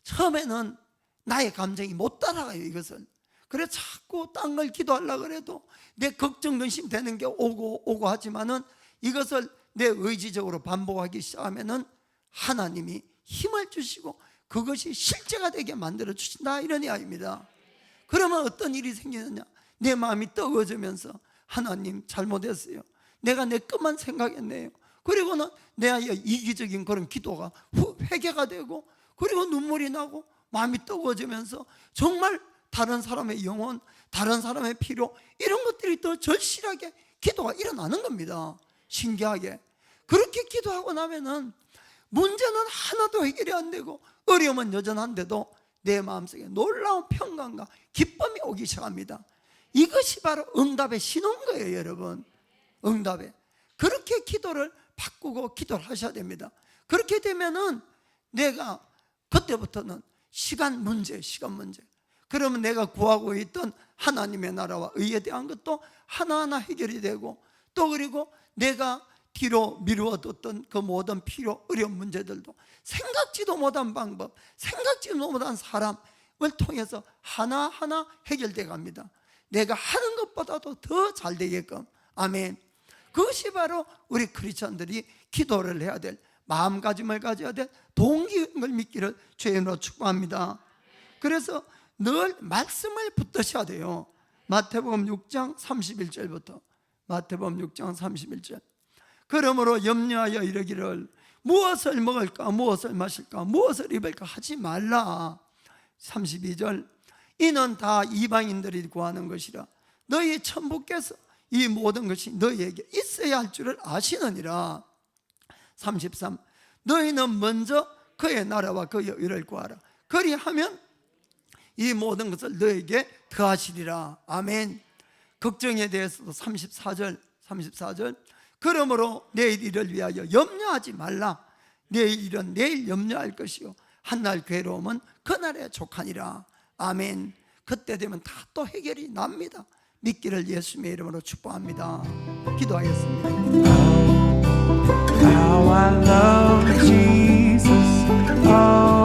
처음에는 나의 감정이 못 따라가요. 이것을. 그래 자꾸 딴 걸 기도하려고 그래도 내 걱정 근심 되는 게 오고 하지만은 이것을 내 의지적으로 반복하기 시작하면은 하나님이 힘을 주시고 그것이 실제가 되게 만들어 주신다, 이런 이야기입니다. 그러면 어떤 일이 생기느냐, 내 마음이 뜨거워지면서 하나님 잘못했어요, 내가 내 것만 생각했네요. 그리고는 내 이기적인 그런 기도가 회개가 되고, 그리고 눈물이 나고 마음이 뜨거워지면서 정말 다른 사람의 영혼, 다른 사람의 필요, 이런 것들이 더 절실하게 기도가 일어나는 겁니다. 신기하게. 그렇게 기도하고 나면은 문제는 하나도 해결이 안 되고 어려움은 여전한데도 내 마음속에 놀라운 평강과 기쁨이 오기 시작합니다. 이것이 바로 응답의 신호인 거예요, 여러분. 응답의. 그렇게 기도를 바꾸고 기도를 하셔야 됩니다. 그렇게 되면은 내가 그때부터는 시간 문제. 그러면 내가 구하고 있던 하나님의 나라와 의에 대한 것도 하나하나 해결이 되고, 또 그리고 내가 뒤로 미루어뒀던 그 모든 필요, 어려운 문제들도 생각지도 못한 방법, 생각지도 못한 사람을 통해서 하나하나 해결되어 갑니다. 내가 하는 것보다도 더 잘 되게끔. 아멘. 그것이 바로 우리 크리스천들이 기도를 해야 될, 마음가짐을 가져야 될 동기인 걸 믿기를 주의 이름으로 축복합니다. 그래서 늘 말씀을 붙드셔야 돼요. 마태복음 6장 31절부터. 마태복음 6장 31절. 그러므로 염려하여 이르기를 무엇을 먹을까 무엇을 마실까 무엇을 입을까 하지 말라. 32절. 이는 다 이방인들이 구하는 것이라 너희 천부께서 이 모든 것이 너희에게 있어야 할 줄을 아시느니라. 33. 너희는 먼저 그의 나라와 그의 의를 구하라. 그리하면 이 모든 것을 너에게 더하시리라. 아멘. 걱정에 대해서도 34절. 그러므로 내일 일을 위하여 염려하지 말라. 내일 일은 내일 염려할 것이요 한날 괴로움은 그날에 족하니라. 아멘. 그때 되면 다 또 해결이 납니다. 믿기를 예수님의 이름으로 축복합니다. 기도하겠습니다. How I love Jesus. Oh.